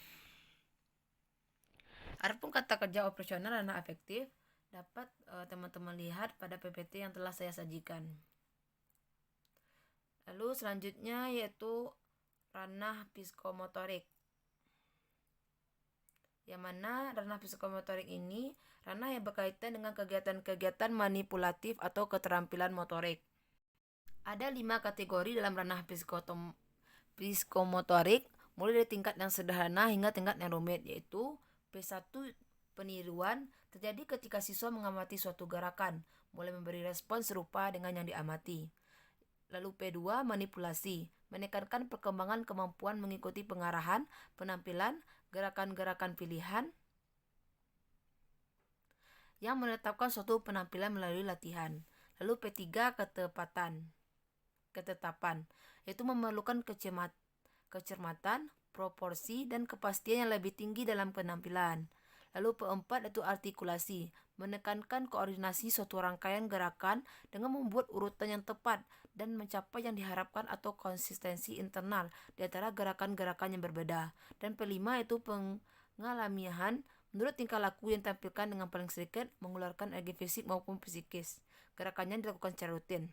Adapun kata kerja operasional ranah afektif dapat teman-teman lihat pada PPT yang telah saya sajikan. Lalu selanjutnya yaitu ranah psikomotorik, yang mana ranah psikomotorik ini ranah yang berkaitan dengan kegiatan-kegiatan manipulatif atau keterampilan motorik. Ada 5 kategori dalam ranah psikomotorik, mulai dari tingkat yang sederhana hingga tingkat yang rumit, yaitu P1 peniruan terjadi ketika siswa mengamati suatu gerakan, mulai memberi respon serupa dengan yang diamati. Lalu P2 manipulasi, menekankan perkembangan kemampuan mengikuti pengarahan, penampilan, gerakan-gerakan pilihan yang menetapkan suatu penampilan melalui latihan. Lalu P3 ketetapan, yaitu memerlukan kecermatan, proporsi, dan kepastian yang lebih tinggi dalam penampilan. Lalu P4 itu artikulasi, menekankan koordinasi suatu rangkaian gerakan dengan membuat urutan yang tepat dan mencapai yang diharapkan atau konsistensi internal di antara gerakan-gerakan yang berbeda. Dan P5 itu pengalamiahan, menurut tingkah laku yang ditampilkan dengan paling sedikit mengeluarkan energi fisik maupun psikis. Gerakannya dilakukan secara rutin.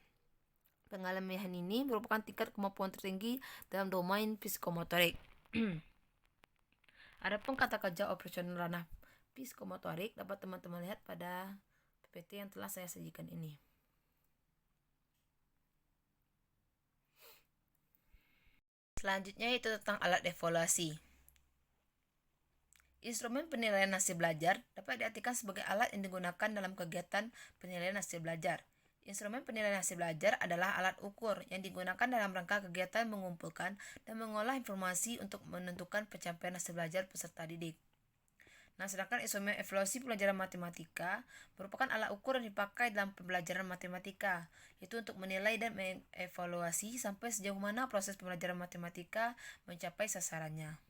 Pengalamiahan ini merupakan tingkat kemampuan tertinggi dalam domain psikomotorik. Adapun kata kerja operasional ranah psikomotorik dapat teman-teman lihat pada PPT yang telah saya sajikan ini. Selanjutnya itu tentang alat evaluasi. Instrumen penilaian hasil belajar dapat diartikan sebagai alat yang digunakan dalam kegiatan penilaian hasil belajar. Instrumen penilaian hasil belajar adalah alat ukur yang digunakan dalam rangka kegiatan mengumpulkan dan mengolah informasi untuk menentukan pencapaian hasil belajar peserta didik. Nah, sedangkan instrumen evaluasi pelajaran matematika merupakan alat ukur yang dipakai dalam pembelajaran matematika, yaitu untuk menilai dan mengevaluasi sampai sejauh mana proses pembelajaran matematika mencapai sasarannya.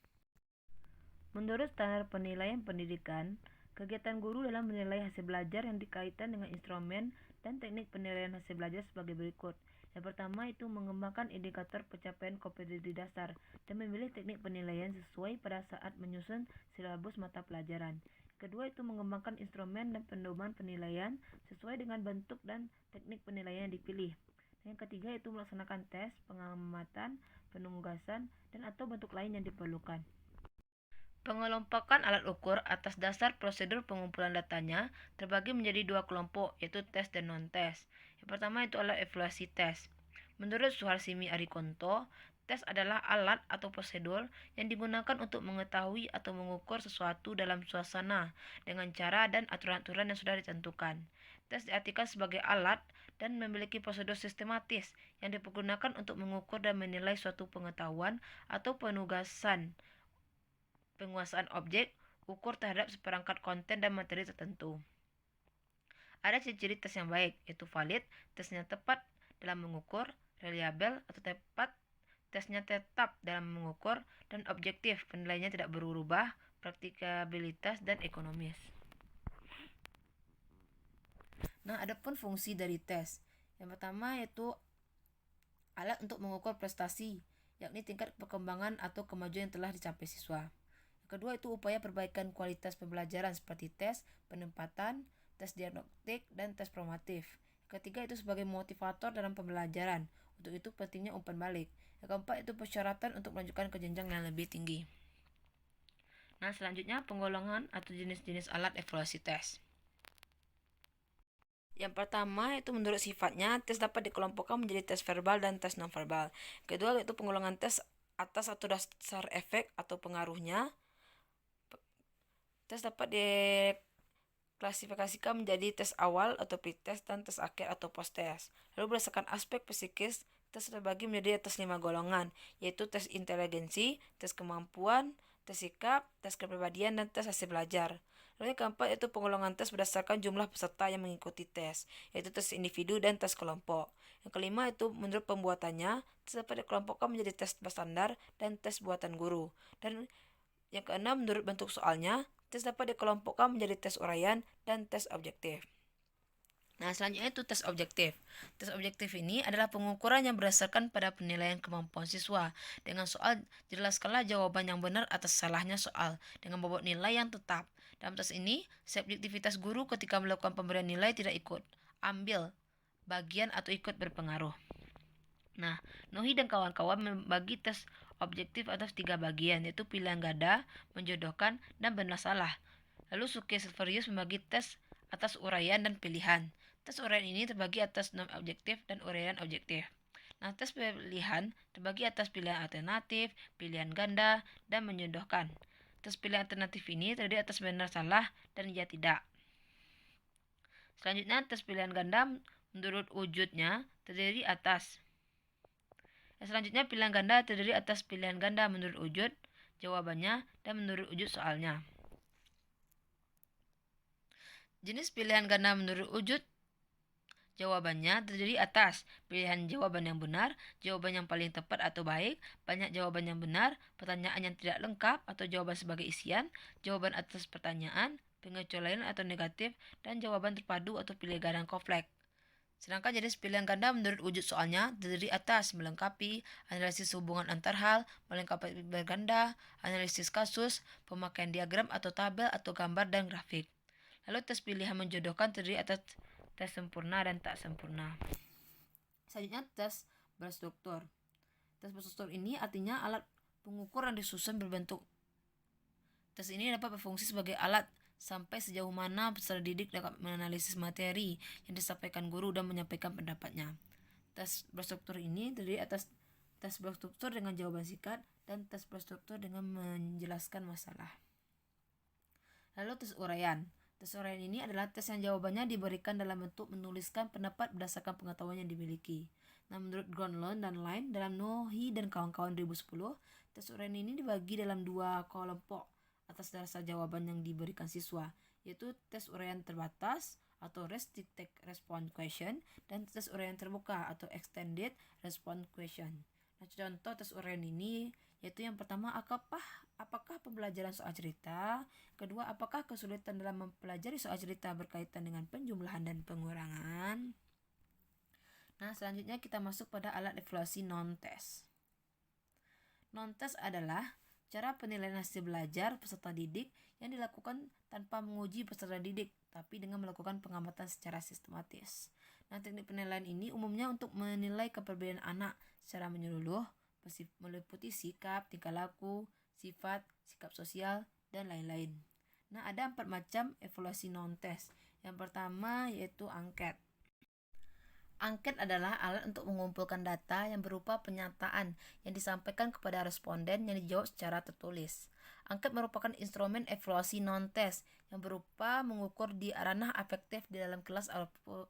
Menurut standar penilaian pendidikan, kegiatan guru dalam menilai hasil belajar yang dikaitkan dengan instrumen dan teknik penilaian hasil belajar sebagai berikut. Yang pertama itu mengembangkan indikator pencapaian kompetensi dasar dan memilih teknik penilaian sesuai pada saat menyusun silabus mata pelajaran. Kedua itu mengembangkan instrumen dan pedoman penilaian sesuai dengan bentuk dan teknik penilaian yang dipilih. Yang ketiga itu melaksanakan tes, pengamatan, penugasan, dan atau bentuk lain yang diperlukan. Pengelompokan alat ukur atas dasar prosedur pengumpulan datanya terbagi menjadi dua kelompok, yaitu tes dan non-tes. Yang pertama itu alat evaluasi tes. Menurut Suharsimi Arikonto, tes adalah alat atau prosedur yang digunakan untuk mengetahui atau mengukur sesuatu dalam suasana dengan cara dan aturan-aturan yang sudah ditentukan. Tes diartikan sebagai alat dan memiliki prosedur sistematis yang dipergunakan untuk mengukur dan menilai suatu pengetahuan atau penugasan penguasaan objek ukur terhadap seperangkat konten dan materi tertentu. Ada ciri-ciri tes yang baik, yaitu valid, tesnya tepat dalam mengukur, reliabel atau tepat, tesnya tetap dalam mengukur, dan objektif, penilaiannya tidak berubah, praktikabilitas, dan ekonomis. Nah, adapun fungsi dari tes. Yang pertama yaitu alat untuk mengukur prestasi, yakni tingkat perkembangan atau kemajuan yang telah dicapai siswa. Kedua itu upaya perbaikan kualitas pembelajaran seperti tes penempatan, tes diagnostik, dan tes formatif. Ketiga itu sebagai motivator dalam pembelajaran. Untuk itu pentingnya umpan balik. Yang keempat itu persyaratan untuk melanjutkan ke jenjang yang lebih tinggi. Nah, selanjutnya penggolongan atau jenis-jenis alat evaluasi tes. Yang pertama itu menurut sifatnya, tes dapat dikelompokkan menjadi tes verbal dan tes nonverbal. Kedua itu penggolongan tes atas atau dasar efek atau pengaruhnya. Tes dapat diklasifikasikan menjadi tes awal atau pretest dan tes akhir atau post-test. Lalu berdasarkan aspek psikis, tes terbagi menjadi atas 5 golongan, yaitu tes inteligensi, tes kemampuan, tes sikap, tes kepribadian, dan tes hasil belajar. Lalu yang keempat yaitu penggolongan tes berdasarkan jumlah peserta yang mengikuti tes, yaitu tes individu dan tes kelompok. Yang kelima itu menurut pembuatannya, tes dapat dikelompokkan menjadi tes standar dan tes buatan guru. Dan yang keenam, menurut bentuk soalnya, tes dapat dikelompokkan menjadi tes uraian dan tes objektif. Nah, selanjutnya itu tes objektif. Tes objektif ini adalah pengukuran yang berdasarkan pada penilaian kemampuan siswa. Dengan soal, jelaskanlah jawaban yang benar atas salahnya soal dengan bobot nilai yang tetap. Dalam tes ini, subjektivitas guru ketika melakukan pemberian nilai tidak ikut ambil bagian atau ikut berpengaruh. Nah, Nohi dan kawan-kawan membagi tes objektif atas 3 bagian, yaitu pilihan ganda, menjodohkan, dan benar salah. Lalu Suke Silverius membagi tes atas uraian dan pilihan. Tes uraian ini terbagi atas non-objektif dan uraian objektif. Nah, tes pilihan terbagi atas pilihan alternatif, pilihan ganda, dan menjodohkan. Tes pilihan alternatif ini terdiri atas benar salah dan ya tidak. Selanjutnya, tes pilihan ganda menurut wujudnya terdiri atas selanjutnya, pilihan ganda terdiri atas pilihan ganda menurut wujud, jawabannya, dan menurut wujud soalnya. Jenis pilihan ganda menurut wujud, jawabannya terdiri atas pilihan jawaban yang benar, jawaban yang paling tepat atau baik, banyak jawaban yang benar, pertanyaan yang tidak lengkap atau jawaban sebagai isian, jawaban atas pertanyaan, pengecualian atau negatif, dan jawaban terpadu atau pilihan kompleks. Sedangkan jenis pilihan ganda menurut wujud soalnya terdiri atas melengkapi, analisis hubungan antar hal, melengkapi pilihan ganda, analisis kasus, pemakaian diagram atau tabel atau gambar dan grafik. Lalu tes pilihan menjodohkan terdiri atas tes sempurna dan tak sempurna. Selanjutnya tes berstruktur. Tes berstruktur ini artinya alat pengukur yang disusun berbentuk. Tes ini dapat berfungsi sebagai alat sampai sejauh mana peserta didik dapat menganalisis materi yang disampaikan guru dan menyampaikan pendapatnya. Tes berstruktur ini terdiri atas tes berstruktur dengan jawaban singkat dan tes berstruktur dengan menjelaskan masalah. Lalu tes uraian. Tes uraian ini adalah tes yang jawabannya diberikan dalam bentuk menuliskan pendapat berdasarkan pengetahuan yang dimiliki. Nah, menurut Gronlund dan Line dalam Nohi dan kawan-kawan 2010, tes uraian ini dibagi dalam 2 kelompok atas dasar jawaban yang diberikan siswa, yaitu tes uraian terbatas atau restricted response question dan tes uraian terbuka atau extended response question. Nah, contoh tes uraian ini yaitu yang pertama, apakah pembelajaran soal cerita? Kedua, apakah kesulitan dalam mempelajari soal cerita berkaitan dengan penjumlahan dan pengurangan? Nah, selanjutnya kita masuk pada alat evaluasi non-test. Non-test adalah cara penilaian hasil belajar peserta didik yang dilakukan tanpa menguji peserta didik, tapi dengan melakukan pengamatan secara sistematis. Nah, teknik penilaian ini umumnya untuk menilai kepribadian anak secara menyeluruh, meliputi sikap, tingkah laku, sifat, sikap sosial, dan lain-lain. Nah, ada 4 macam evaluasi non-test. Yang pertama yaitu angket. Angket adalah alat untuk mengumpulkan data yang berupa pernyataan yang disampaikan kepada responden yang dijawab secara tertulis. Angket merupakan instrumen evaluasi non-test yang berupa mengukur di ranah afektif di dalam kelas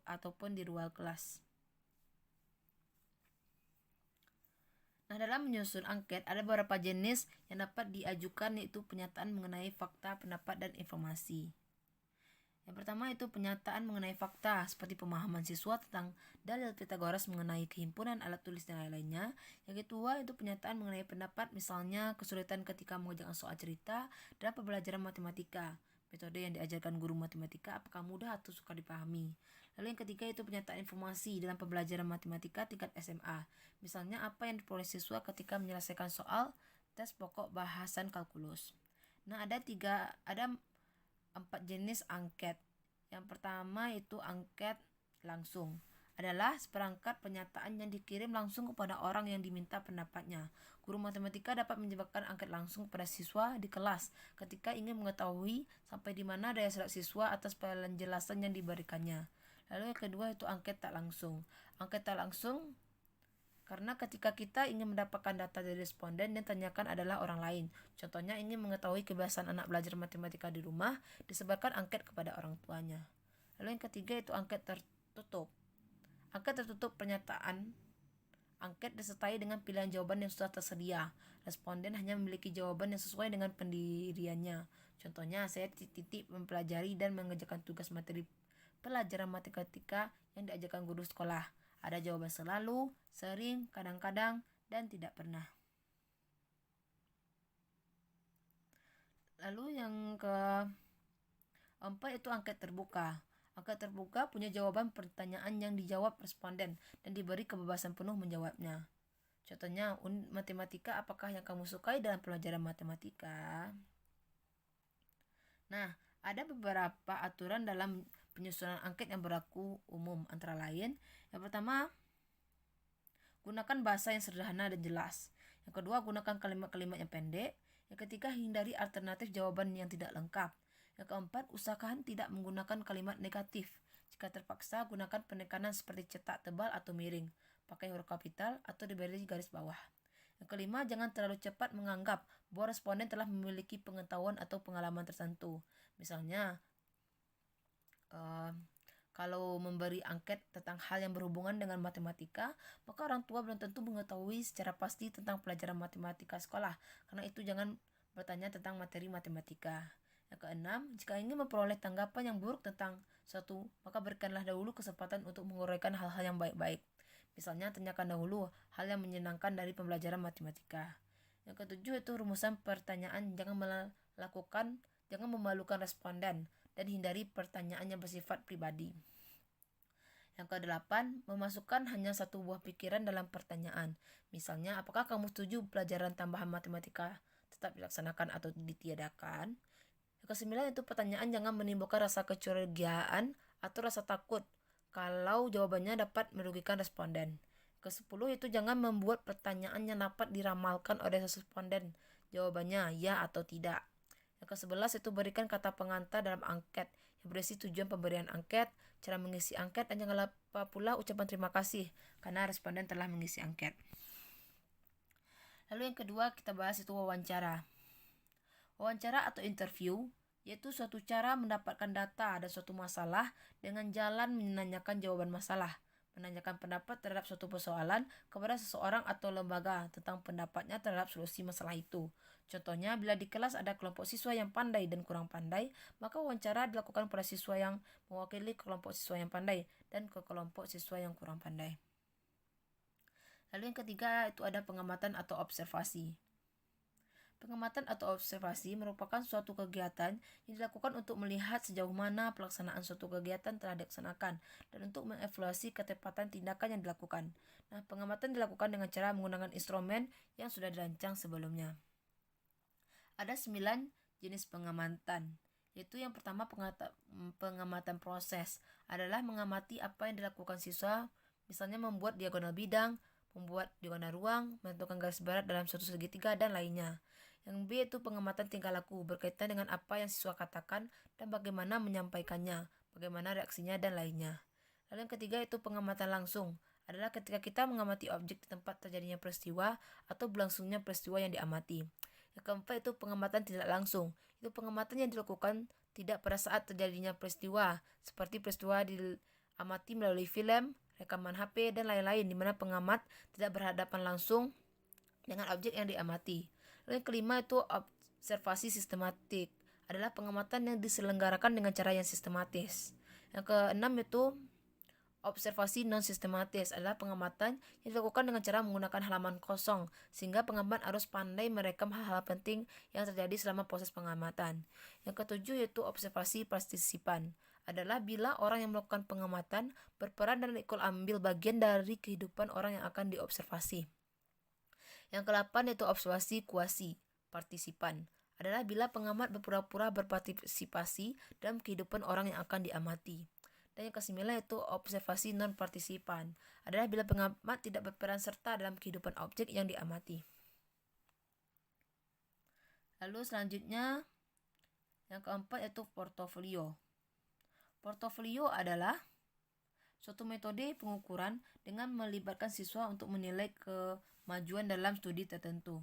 ataupun di luar kelas. Nah, dalam menyusun angket ada beberapa jenis yang dapat diajukan, yaitu pernyataan mengenai fakta, pendapat, dan informasi. Yang pertama itu pernyataan mengenai fakta, seperti pemahaman siswa tentang dalil Pythagoras mengenai kehimpunan alat tulis dan lain-lainnya. Yang kedua itu pernyataan mengenai pendapat, misalnya kesulitan ketika mengerjakan soal cerita dalam pembelajaran matematika. Metode yang diajarkan guru matematika apakah mudah atau suka dipahami. Lalu yang ketiga itu pernyataan informasi dalam pembelajaran matematika tingkat SMA. Misalnya apa yang diperoleh siswa ketika menyelesaikan soal tes pokok bahasan kalkulus. Nah, ada 4 jenis angket. Yang pertama itu angket langsung. Adalah seperangkat pernyataan yang dikirim langsung kepada orang yang diminta pendapatnya. Guru matematika dapat menyebabkan angket langsung kepada siswa di kelas ketika ingin mengetahui sampai di mana daya serap siswa atas penjelasan yang diberikannya. Lalu yang kedua itu angket tak langsung. Angket tak langsung karena ketika kita ingin mendapatkan data dari responden yang ditanyakan adalah orang lain. Contohnya ingin mengetahui kebiasaan anak belajar matematika di rumah, disebarkan angket kepada orang tuanya. Lalu yang ketiga itu angket tertutup. Angket tertutup pernyataan angket disertai dengan pilihan jawaban yang sudah tersedia. Responden hanya memiliki jawaban yang sesuai dengan pendiriannya. Contohnya, saya titik mempelajari dan mengerjakan tugas materi pelajaran matematika yang diajarkan guru sekolah. Ada jawaban selalu, sering, kadang-kadang, dan tidak pernah. Lalu yang keempat itu angket terbuka. Angket terbuka punya jawaban pertanyaan yang dijawab responden dan diberi kebebasan penuh menjawabnya. Contohnya, unit matematika apakah yang kamu sukai dalam pelajaran matematika? Nah, ada beberapa aturan dalam penyusunan angket yang berlaku umum, antara lain, yang pertama, gunakan bahasa yang sederhana dan jelas. Yang kedua, gunakan kalimat-kalimat yang pendek. Yang ketiga, hindari alternatif jawaban yang tidak lengkap. Yang keempat, usahakan tidak menggunakan kalimat negatif. Jika terpaksa, gunakan penekanan seperti cetak tebal atau miring, pakai huruf kapital atau diberi garis bawah. Yang kelima, jangan terlalu cepat menganggap bahwa responden telah memiliki pengetahuan atau pengalaman tertentu. Misalnya, kalau memberi angket tentang hal yang berhubungan dengan matematika, maka orang tua belum tentu mengetahui secara pasti tentang pelajaran matematika sekolah. Karena itu jangan bertanya tentang materi matematika. Yang keenam, jika ingin memperoleh tanggapan yang buruk tentang suatu, maka berikanlah dahulu kesempatan untuk menguraikan hal-hal yang baik-baik. Misalnya, tanyakan dahulu hal yang menyenangkan dari pembelajaran matematika. Yang ketujuh itu rumusan pertanyaan, jangan memalukan responden dan hindari pertanyaan yang bersifat pribadi. Yang kedelapan, memasukkan hanya satu buah pikiran dalam pertanyaan. Misalnya, apakah kamu setuju pelajaran tambahan matematika tetap dilaksanakan atau ditiadakan? Yang kesembilan itu pertanyaan jangan menimbulkan rasa kecurigaan atau rasa takut kalau jawabannya dapat merugikan responden. Kesepuluh itu jangan membuat pertanyaan yang dapat diramalkan oleh responden. Jawabannya ya atau tidak. Yang ke-11 itu berikan kata pengantar dalam angket yang berisi tujuan pemberian angket, cara mengisi angket, dan jangan lupa pula ucapan terima kasih karena responden telah mengisi angket. Lalu yang kedua kita bahas itu wawancara. Wawancara atau interview yaitu suatu cara mendapatkan data dan suatu masalah dengan jalan menanyakan jawaban masalah, menanyakan pendapat terhadap suatu persoalan kepada seseorang atau lembaga tentang pendapatnya terhadap solusi masalah itu. Contohnya, bila di kelas ada kelompok siswa yang pandai dan kurang pandai, maka wawancara dilakukan pada siswa yang mewakili kelompok siswa yang pandai dan ke kelompok siswa yang kurang pandai. Lalu yang ketiga itu ada pengamatan atau observasi. Pengamatan atau observasi merupakan suatu kegiatan yang dilakukan untuk melihat sejauh mana pelaksanaan suatu kegiatan telah dilaksanakan dan untuk mengevaluasi ketepatan tindakan yang dilakukan. Nah, pengamatan dilakukan dengan cara menggunakan instrumen yang sudah dirancang sebelumnya. Ada 9 jenis pengamatan, yaitu yang pertama pengamatan proses adalah mengamati apa yang dilakukan siswa, misalnya membuat diagonal bidang, membuat diagonal ruang, menentukan garis barat dalam suatu segitiga, dan lainnya. Yang B itu pengamatan tingkah laku berkaitan dengan apa yang siswa katakan dan bagaimana menyampaikannya, bagaimana reaksinya, dan lainnya. Lalu yang ketiga itu pengamatan langsung adalah ketika kita mengamati objek di tempat terjadinya peristiwa atau berlangsungnya peristiwa yang diamati. Yang keempat itu pengamatan tidak langsung. Itu pengamatan yang dilakukan tidak pada saat terjadinya peristiwa, seperti peristiwa diamati melalui film, rekaman HP, dan lain-lain, di mana pengamat tidak berhadapan langsung dengan objek yang diamati. Lalu yang kelima itu observasi sistematik adalah pengamatan yang diselenggarakan dengan cara yang sistematis. Yang keenam itu observasi non-sistematis adalah pengamatan yang dilakukan dengan cara menggunakan halaman kosong, sehingga pengamat harus pandai merekam hal-hal penting yang terjadi selama proses pengamatan. Yang ketujuh yaitu observasi partisipan adalah bila orang yang melakukan pengamatan berperan dan ikut ambil bagian dari kehidupan orang yang akan diobservasi. Yang ke-8 yaitu observasi kuasi partisipan adalah bila pengamat berpura-pura berpartisipasi dalam kehidupan orang yang akan diamati. Dan yang ke-9 yaitu observasi non-partisipan adalah bila pengamat tidak berperan serta dalam kehidupan objek yang diamati. Lalu selanjutnya yang keempat yaitu portofolio. Portofolio adalah suatu metode pengukuran dengan melibatkan siswa untuk menilai kemajuan dalam studi tertentu.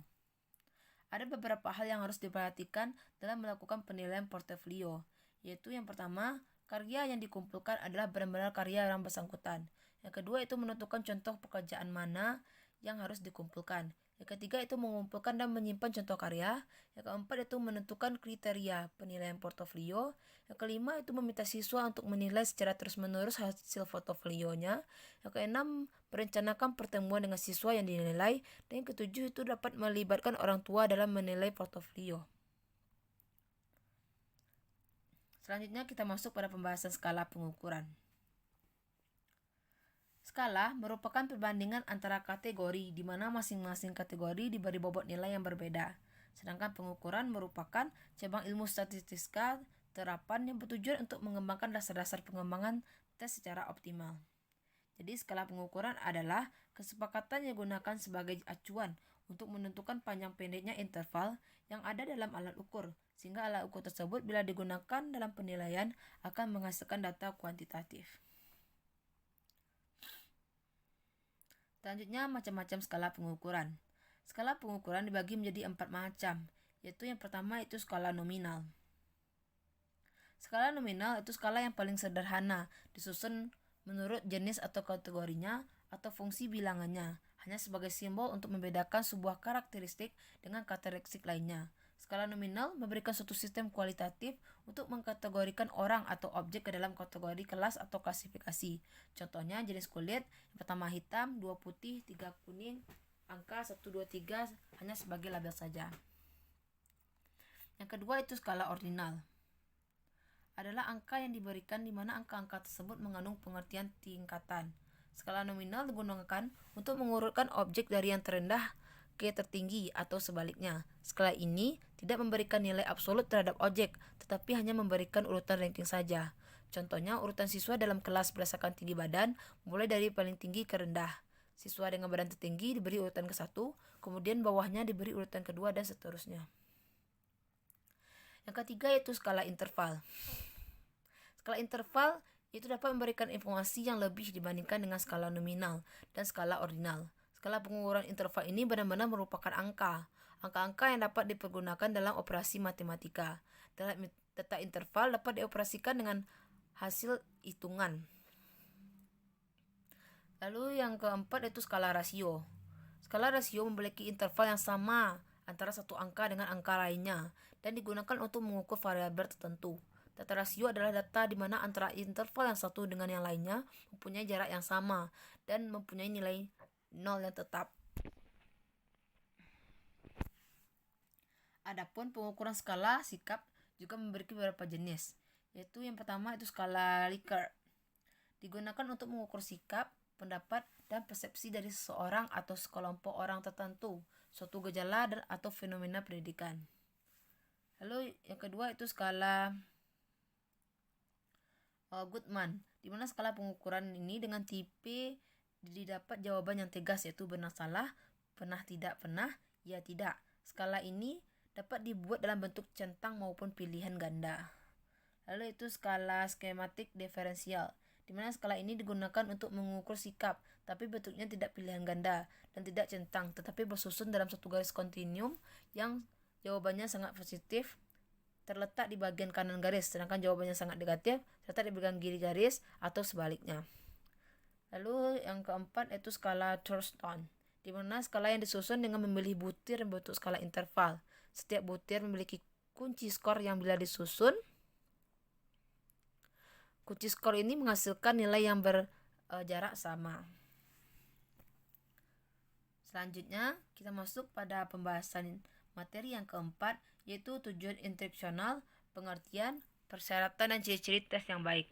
Ada beberapa hal yang harus diperhatikan dalam melakukan penilaian portofolio, yaitu yang pertama, karya yang dikumpulkan adalah benar-benar karya yang bersangkutan. Yang kedua itu menentukan contoh pekerjaan mana yang harus dikumpulkan. Yang ketiga itu mengumpulkan dan menyimpan contoh karya. Yang keempat itu menentukan kriteria penilaian portofolio. Yang kelima itu meminta siswa untuk menilai secara terus-menerus hasil portofolionya. Yang keenam merencanakan pertemuan dengan siswa yang dinilai. Dan yang ketujuh itu dapat melibatkan orang tua dalam menilai portofolio. Selanjutnya kita masuk pada pembahasan skala pengukuran. Skala merupakan perbandingan antara kategori di mana masing-masing kategori diberi bobot nilai yang berbeda. Sedangkan pengukuran merupakan cabang ilmu statistika terapan yang bertujuan untuk mengembangkan dasar-dasar pengembangan tes secara optimal. Jadi skala pengukuran adalah kesepakatan yang digunakan sebagai acuan untuk menentukan panjang pendeknya interval yang ada dalam alat ukur, sehingga alat ukur tersebut bila digunakan dalam penilaian akan menghasilkan data kuantitatif. Selanjutnya macam-macam skala pengukuran. Skala pengukuran dibagi menjadi 4 macam, yaitu yang pertama itu skala nominal. Skala nominal itu skala yang paling sederhana, disusun menurut jenis atau kategorinya atau fungsi bilangannya, hanya sebagai simbol untuk membedakan sebuah karakteristik dengan karakteristik lainnya. Skala nominal memberikan suatu sistem kualitatif untuk mengkategorikan orang atau objek ke dalam kategori kelas atau klasifikasi. Contohnya jenis kulit, yang pertama hitam, 2 putih, 3 kuning, angka 1, 2, 3 hanya sebagai label saja. Yang kedua itu skala ordinal. Adalah angka yang diberikan di mana angka-angka tersebut mengandung pengertian tingkatan. Skala nominal digunakan untuk mengurutkan objek dari yang terendah ke tertinggi atau sebaliknya. Skala ini tidak memberikan nilai absolut terhadap objek, tetapi hanya memberikan urutan ranking saja. Contohnya urutan siswa dalam kelas berdasarkan tinggi badan, mulai dari paling tinggi ke rendah. Siswa dengan badan tertinggi diberi urutan ke-1, kemudian bawahnya diberi urutan kedua, dan seterusnya. Yang ketiga yaitu skala interval. Skala interval itu dapat memberikan informasi yang lebih dibandingkan dengan skala nominal dan skala ordinal. Skala pengukuran interval ini benar-benar merupakan angka-angka yang dapat dipergunakan dalam operasi matematika. Dalam data interval dapat dioperasikan dengan hasil hitungan. Lalu yang keempat yaitu skala rasio. Skala rasio memiliki interval yang sama antara satu angka dengan angka lainnya dan digunakan untuk mengukur variabel tertentu. Data rasio adalah data di mana antara interval yang satu dengan yang lainnya mempunyai jarak yang sama dan mempunyai nilai nol yang tetap. Adapun pengukuran skala sikap juga memiliki beberapa jenis, yaitu yang pertama itu skala Likert. Digunakan untuk mengukur sikap, pendapat, dan persepsi dari seseorang atau sekelompok orang tertentu, suatu gejala dan atau fenomena pendidikan. Lalu yang kedua itu skala Goodman, di mana skala pengukuran ini dengan tipe didapat jawaban yang tegas, yaitu benar salah, pernah tidak pernah, ya tidak. Skala ini dapat dibuat dalam bentuk centang maupun pilihan ganda. Lalu itu skala skematik diferensial, di mana skala ini digunakan untuk mengukur sikap, tapi bentuknya tidak pilihan ganda dan tidak centang, tetapi bersusun dalam satu garis kontinum yang jawabannya sangat positif terletak di bagian kanan garis, sedangkan jawabannya sangat negatif terletak di bagian kiri garis atau sebaliknya. Lalu yang keempat yaitu skala Thurston, di mana skala yang disusun dengan memilih butir berbentuk skala interval. Setiap butir memiliki kunci skor yang bila disusun, kunci skor ini menghasilkan nilai yang berjarak sama. Selanjutnya kita masuk pada pembahasan materi yang keempat, yaitu tujuan instruksional, pengertian, persyaratan, dan ciri-ciri tes yang baik.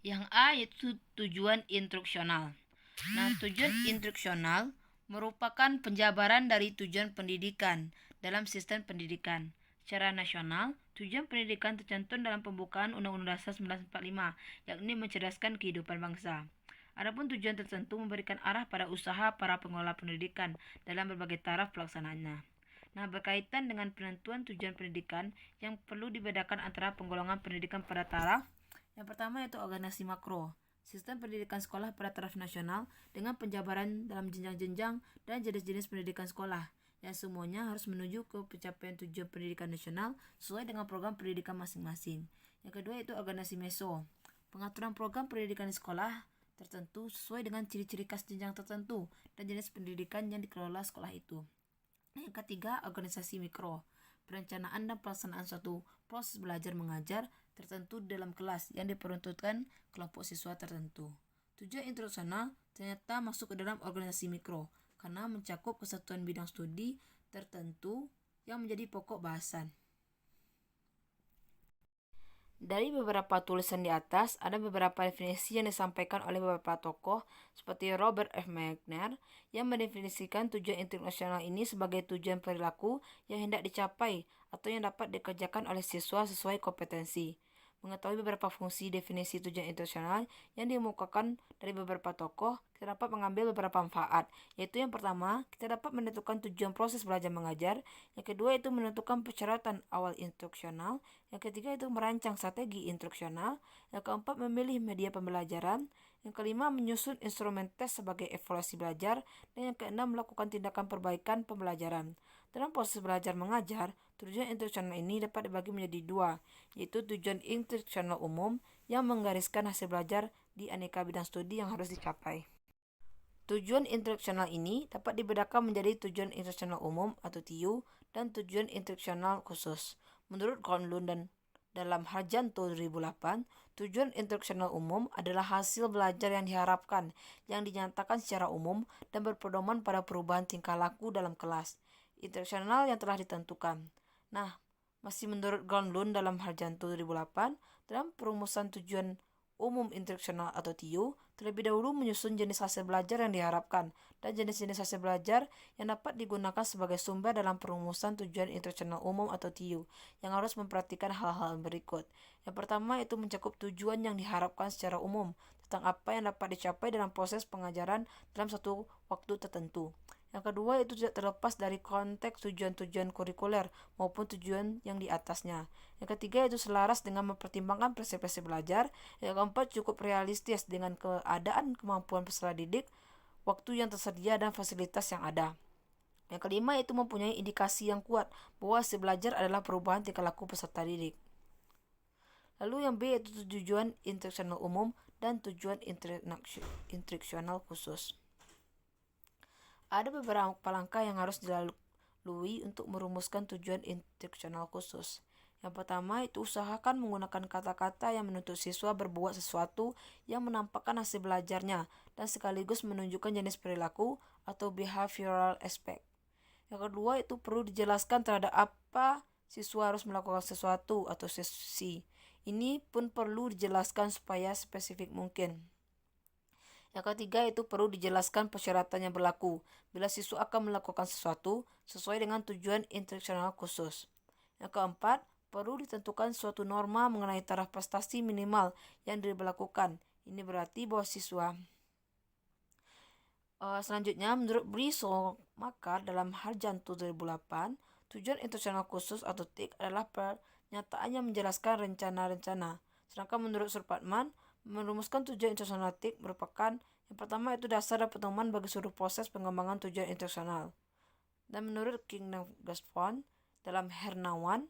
Yang A yaitu tujuan instruksional. Nah, tujuan instruksional merupakan penjabaran dari tujuan pendidikan dalam sistem pendidikan. Secara nasional, tujuan pendidikan tercantum dalam pembukaan Undang-Undang Dasar 1945, yakni mencerdaskan kehidupan bangsa. Adapun tujuan tertentu memberikan arah pada usaha para pengelola pendidikan dalam berbagai taraf pelaksanaannya. Nah, berkaitan dengan penentuan tujuan pendidikan yang perlu dibedakan antara penggolongan pendidikan pada taraf. Yang pertama yaitu organisasi makro. Sistem pendidikan sekolah pada taraf nasional dengan penjabaran dalam jenjang-jenjang dan jenis-jenis pendidikan sekolah yang semuanya harus menuju ke pencapaian tujuan pendidikan nasional sesuai dengan program pendidikan masing-masing. Yang kedua itu organisasi meso. Pengaturan program pendidikan di sekolah tertentu sesuai dengan ciri-ciri khas jenjang tertentu dan jenis pendidikan yang dikelola sekolah itu. Yang ketiga, organisasi mikro. Perencanaan dan pelaksanaan suatu proses belajar mengajar tertentu dalam kelas yang diperuntukkan kelompok siswa tertentu. Tujuan instruksional ternyata masuk ke dalam organisasi mikro karena mencakup kesatuan bidang studi tertentu yang menjadi pokok bahasan. Dari beberapa tulisan di atas, ada beberapa definisi yang disampaikan oleh beberapa tokoh seperti Robert F. Wagner yang mendefinisikan tujuan instruksional ini sebagai tujuan perilaku yang hendak dicapai atau yang dapat dikerjakan oleh siswa sesuai kompetensi. Mengetahui beberapa fungsi definisi tujuan instruksional yang dimukakan dari beberapa tokoh, kita dapat mengambil beberapa manfaat, yaitu yang pertama, kita dapat menentukan tujuan proses belajar mengajar, yang kedua itu menentukan persyaratan awal instruksional, yang ketiga itu merancang strategi instruksional, yang keempat memilih media pembelajaran, yang kelima menyusun instrumen tes sebagai evaluasi belajar, dan yang keenam melakukan tindakan perbaikan pembelajaran. Dalam proses belajar mengajar, tujuan instruksional ini dapat dibagi menjadi dua, yaitu tujuan instruksional umum yang menggariskan hasil belajar di aneka bidang studi yang harus dicapai. Tujuan instruksional ini dapat dibedakan menjadi tujuan instruksional umum atau TIU dan tujuan instruksional khusus. Menurut Gronlund dan dalam Harjanto 2008, tujuan instruksional umum adalah hasil belajar yang diharapkan, yang dinyatakan secara umum dan berpedoman pada perubahan tingkah laku dalam kelas instruksional yang telah ditentukan. Nah, masih menurut Gronlund dalam Harjanto 2008, dalam perumusan tujuan umum instruksional atau TIU, terlebih dahulu menyusun jenis hasil belajar yang diharapkan dan jenis-jenis hasil belajar yang dapat digunakan sebagai sumber dalam perumusan tujuan instruksional umum atau TIU yang harus memperhatikan hal-hal berikut. Yang pertama itu mencakup tujuan yang diharapkan secara umum tentang apa yang dapat dicapai dalam proses pengajaran dalam satu waktu tertentu. Yang kedua itu tidak terlepas dari konteks tujuan-tujuan kurikuler maupun tujuan yang di atasnya. Yang ketiga itu selaras dengan mempertimbangkan persepsi belajar. Yang keempat cukup realistis dengan keadaan kemampuan peserta didik, waktu yang tersedia dan fasilitas yang ada. Yang kelima itu mempunyai indikasi yang kuat bahwa hasil belajar adalah perubahan tingkah laku peserta didik. Lalu yang B yaitu tujuan instruksional umum dan tujuan instruksional khusus. Ada beberapa langkah yang harus dilalui untuk merumuskan tujuan instruksional khusus. Yang pertama itu usahakan menggunakan kata-kata yang menuntut siswa berbuat sesuatu yang menampakkan hasil belajarnya dan sekaligus menunjukkan jenis perilaku atau behavioral aspect. Yang kedua itu perlu dijelaskan terhadap apa siswa harus melakukan sesuatu atau sesi. Ini pun perlu dijelaskan supaya spesifik mungkin. Yang ketiga itu perlu dijelaskan persyaratan yang berlaku bila siswa akan melakukan sesuatu sesuai dengan tujuan instruksional khusus. Yang keempat, perlu ditentukan suatu norma mengenai taraf prestasi minimal yang diberlakukan. Ini berarti bahwa siswa selanjutnya, menurut Briso, maka dalam Harjanto 2008, tujuan instruksional khusus atau TIK adalah pernyataan yang menjelaskan rencana-rencana. Sedangkan menurut Surpatman, merumuskan tujuan instruksional TIK merupakan yang pertama itu dasar dan pedoman bagi seluruh proses pengembangan tujuan instruksional. Dan menurut King dan Gaspon, dalam Hernawan,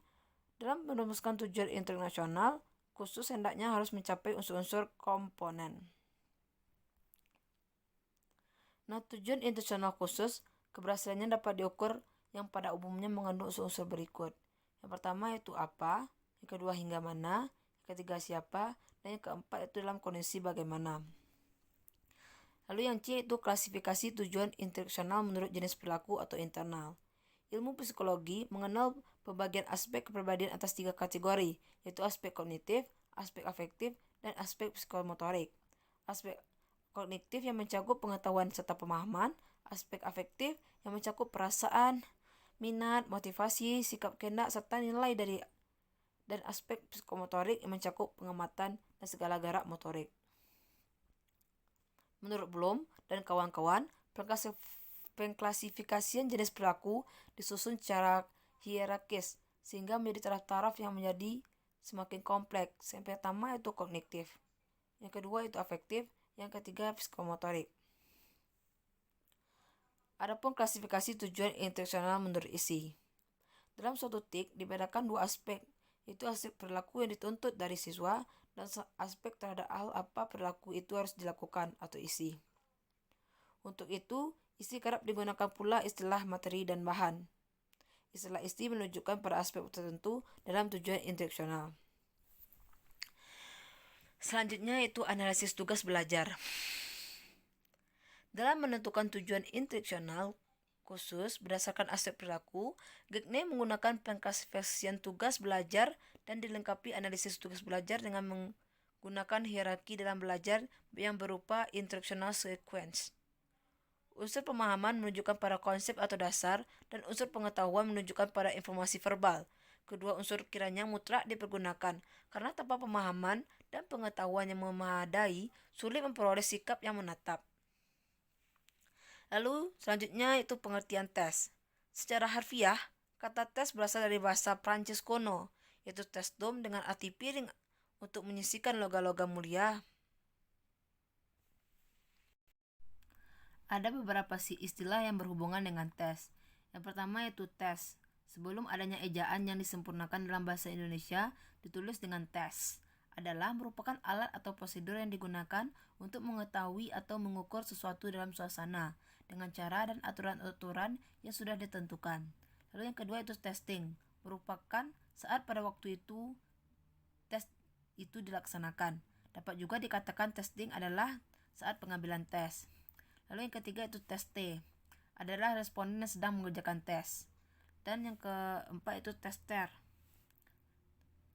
dalam merumuskan tujuan internasional khusus hendaknya harus mencapai unsur-unsur komponen. Nah, tujuan instruksional khusus, keberhasilannya dapat diukur yang pada umumnya mengandung unsur-unsur berikut. Yang pertama itu apa, yang kedua hingga mana, yang ketiga siapa, dan yang keempat itu dalam kondisi bagaimana. Lalu yang C itu klasifikasi tujuan instruksional menurut jenis perilaku atau internal. Ilmu psikologi mengenal pembagian aspek kepribadian atas 3 kategori, yaitu aspek kognitif, aspek afektif, dan aspek psikomotorik. Aspek kognitif yang mencakup pengetahuan serta pemahaman, aspek afektif yang mencakup perasaan, minat, motivasi, sikap kehendak, serta nilai dan aspek psikomotorik yang mencakup pengamatan dan segala gerak motorik. Menurut Bloom dan kawan-kawan, pengklasifikasian jenis perilaku disusun secara hierarkis sehingga menjadi taraf-taraf yang menjadi semakin kompleks. Yang pertama itu kognitif, yang kedua itu afektif, yang ketiga psikomotorik. Adapun klasifikasi tujuan instruksional menurut isi. Dalam suatu TIK dibedakan dua aspek, yaitu aspek perilaku yang dituntut dari siswa dan aspek terhadap hal apa perilaku itu harus dilakukan atau isi. Untuk itu, isi kerap digunakan pula istilah materi dan bahan. Istilah isi menunjukkan pada aspek tertentu dalam tujuan instruksional. Selanjutnya itu analisis tugas belajar. Dalam menentukan tujuan instruksional khusus berdasarkan aspek perilaku, Gagne menggunakan pengklasifikasian tugas belajar dan dilengkapi analisis tugas belajar dengan menggunakan hierarki dalam belajar yang berupa instructional sequence. Unsur pemahaman menunjukkan pada konsep atau dasar dan unsur pengetahuan menunjukkan pada informasi verbal. Kedua unsur kiranya mutlak dipergunakan karena tanpa pemahaman dan pengetahuan yang memadai sulit memperoleh sikap yang menatap. Lalu selanjutnya itu pengertian tes. Secara harfiah, kata tes berasal dari bahasa Prancis kuno, yaitu tes dom dengan arti piring untuk menyisihkan logam-logam mulia. Ada beberapa istilah yang berhubungan dengan tes. Yang pertama yaitu tes. Sebelum adanya ejaan yang disempurnakan dalam bahasa Indonesia, ditulis dengan tes. Adalah merupakan alat atau prosedur yang digunakan untuk mengetahui atau mengukur sesuatu dalam suasana dengan cara dan aturan-aturan yang sudah ditentukan. Lalu yang kedua itu testing, merupakan saat pada waktu itu tes itu dilaksanakan. Dapat juga dikatakan testing adalah saat pengambilan tes. Lalu yang ketiga itu tes T, adalah responden yang sedang mengerjakan tes. Dan yang keempat itu tester,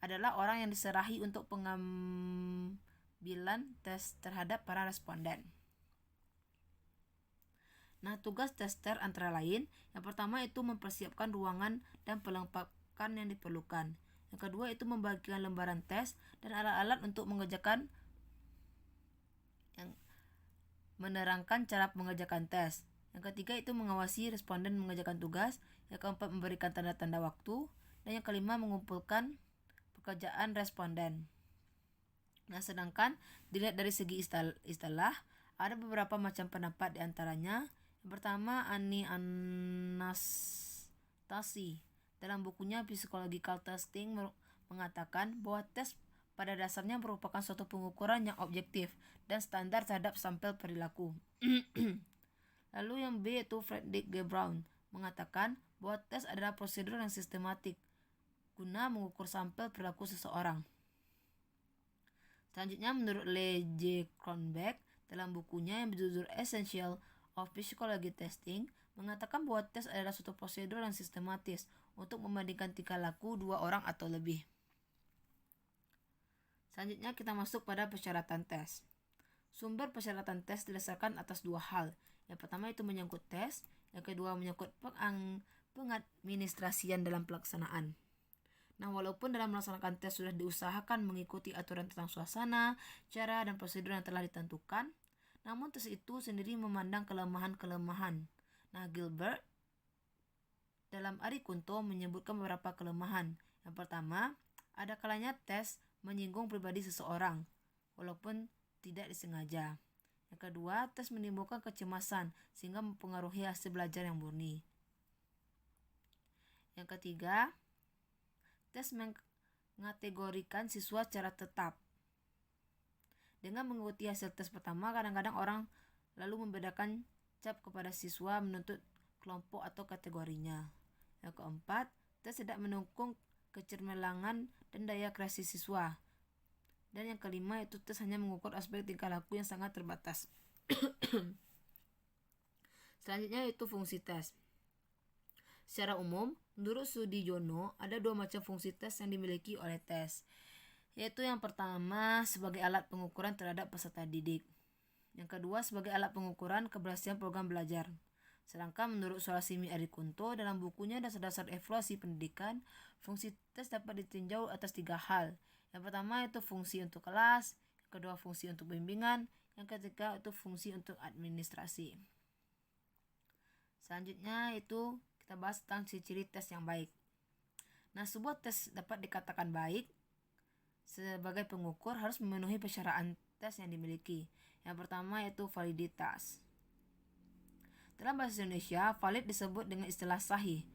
adalah orang yang diserahi untuk pengambilan tes terhadap para responden. Nah, tugas tester antara lain, yang pertama itu mempersiapkan ruangan dan perlengkapan yang diperlukan. Yang kedua itu membagikan lembaran tes dan alat-alat untuk mengerjakan menerangkan cara mengerjakan tes. Yang ketiga itu mengawasi responden mengerjakan tugas. Yang keempat memberikan tanda-tanda waktu. Dan yang kelima mengumpulkan pekerjaan responden. Nah, sedangkan dilihat dari segi istilah, ada beberapa macam pendapat diantaranya. Yang pertama, Ani Anastasi dalam bukunya Psychological Testing mengatakan bahwa tes pada dasarnya merupakan suatu pengukuran yang objektif dan standar terhadap sampel perilaku. Lalu yang B yaitu Frederick G. Brown mengatakan bahwa tes adalah prosedur yang sistematik guna mengukur sampel perilaku seseorang. Selanjutnya, menurut Lee J. Kronbeck dalam bukunya yang berjudul Essential of Psychology Testing mengatakan bahwa tes adalah suatu prosedur yang sistematis untuk membandingkan tingkah laku dua orang atau lebih. Selanjutnya kita masuk pada persyaratan tes. Sumber persyaratan tes didasarkan atas dua hal. Yang pertama itu menyangkut tes, yang kedua menyangkut pengadministrasian dalam pelaksanaan. Nah, walaupun dalam melaksanakan tes sudah diusahakan mengikuti aturan tentang suasana, cara, dan prosedur yang telah ditentukan, namun tes itu sendiri memandang kelemahan-kelemahan. Nah, Gilbert dalam Ari Kunto menyebutkan beberapa kelemahan. Yang pertama, ada kalanya tes menyinggung pribadi seseorang, walaupun tidak disengaja. Yang kedua, tes menimbulkan kecemasan sehingga mempengaruhi hasil belajar yang murni. Yang ketiga, tes mengategorikan siswa secara tetap. Dengan mengikuti hasil tes pertama, kadang-kadang orang lalu membedakan cap kepada siswa menuntut kelompok atau kategorinya. Yang keempat, tes tidak mendukung kecermelangan dan daya kreasi siswa. Dan yang kelima, itu tes hanya mengukur aspek tingkah laku yang sangat terbatas. Selanjutnya itu fungsi tes. Secara umum, menurut Sudijono, ada dua macam fungsi tes yang dimiliki oleh tes, yaitu yang pertama sebagai alat pengukuran terhadap peserta didik. Yang kedua sebagai alat pengukuran keberhasilan program belajar. Sedangkan menurut Sulasimi Arikunto dalam bukunya Dasar-Dasar Evaluasi Pendidikan, fungsi tes dapat ditinjau atas tiga hal. Yang pertama itu fungsi untuk kelas, yang kedua fungsi untuk bimbingan, yang ketiga itu fungsi untuk administrasi. Selanjutnya itu kita bahas tentang ciri-ciri tes yang baik. Nah, sebuah tes dapat dikatakan baik sebagai pengukur harus memenuhi persyaratan tes yang dimiliki. Yang pertama yaitu validitas. Dalam bahasa Indonesia, valid disebut dengan istilah sahih.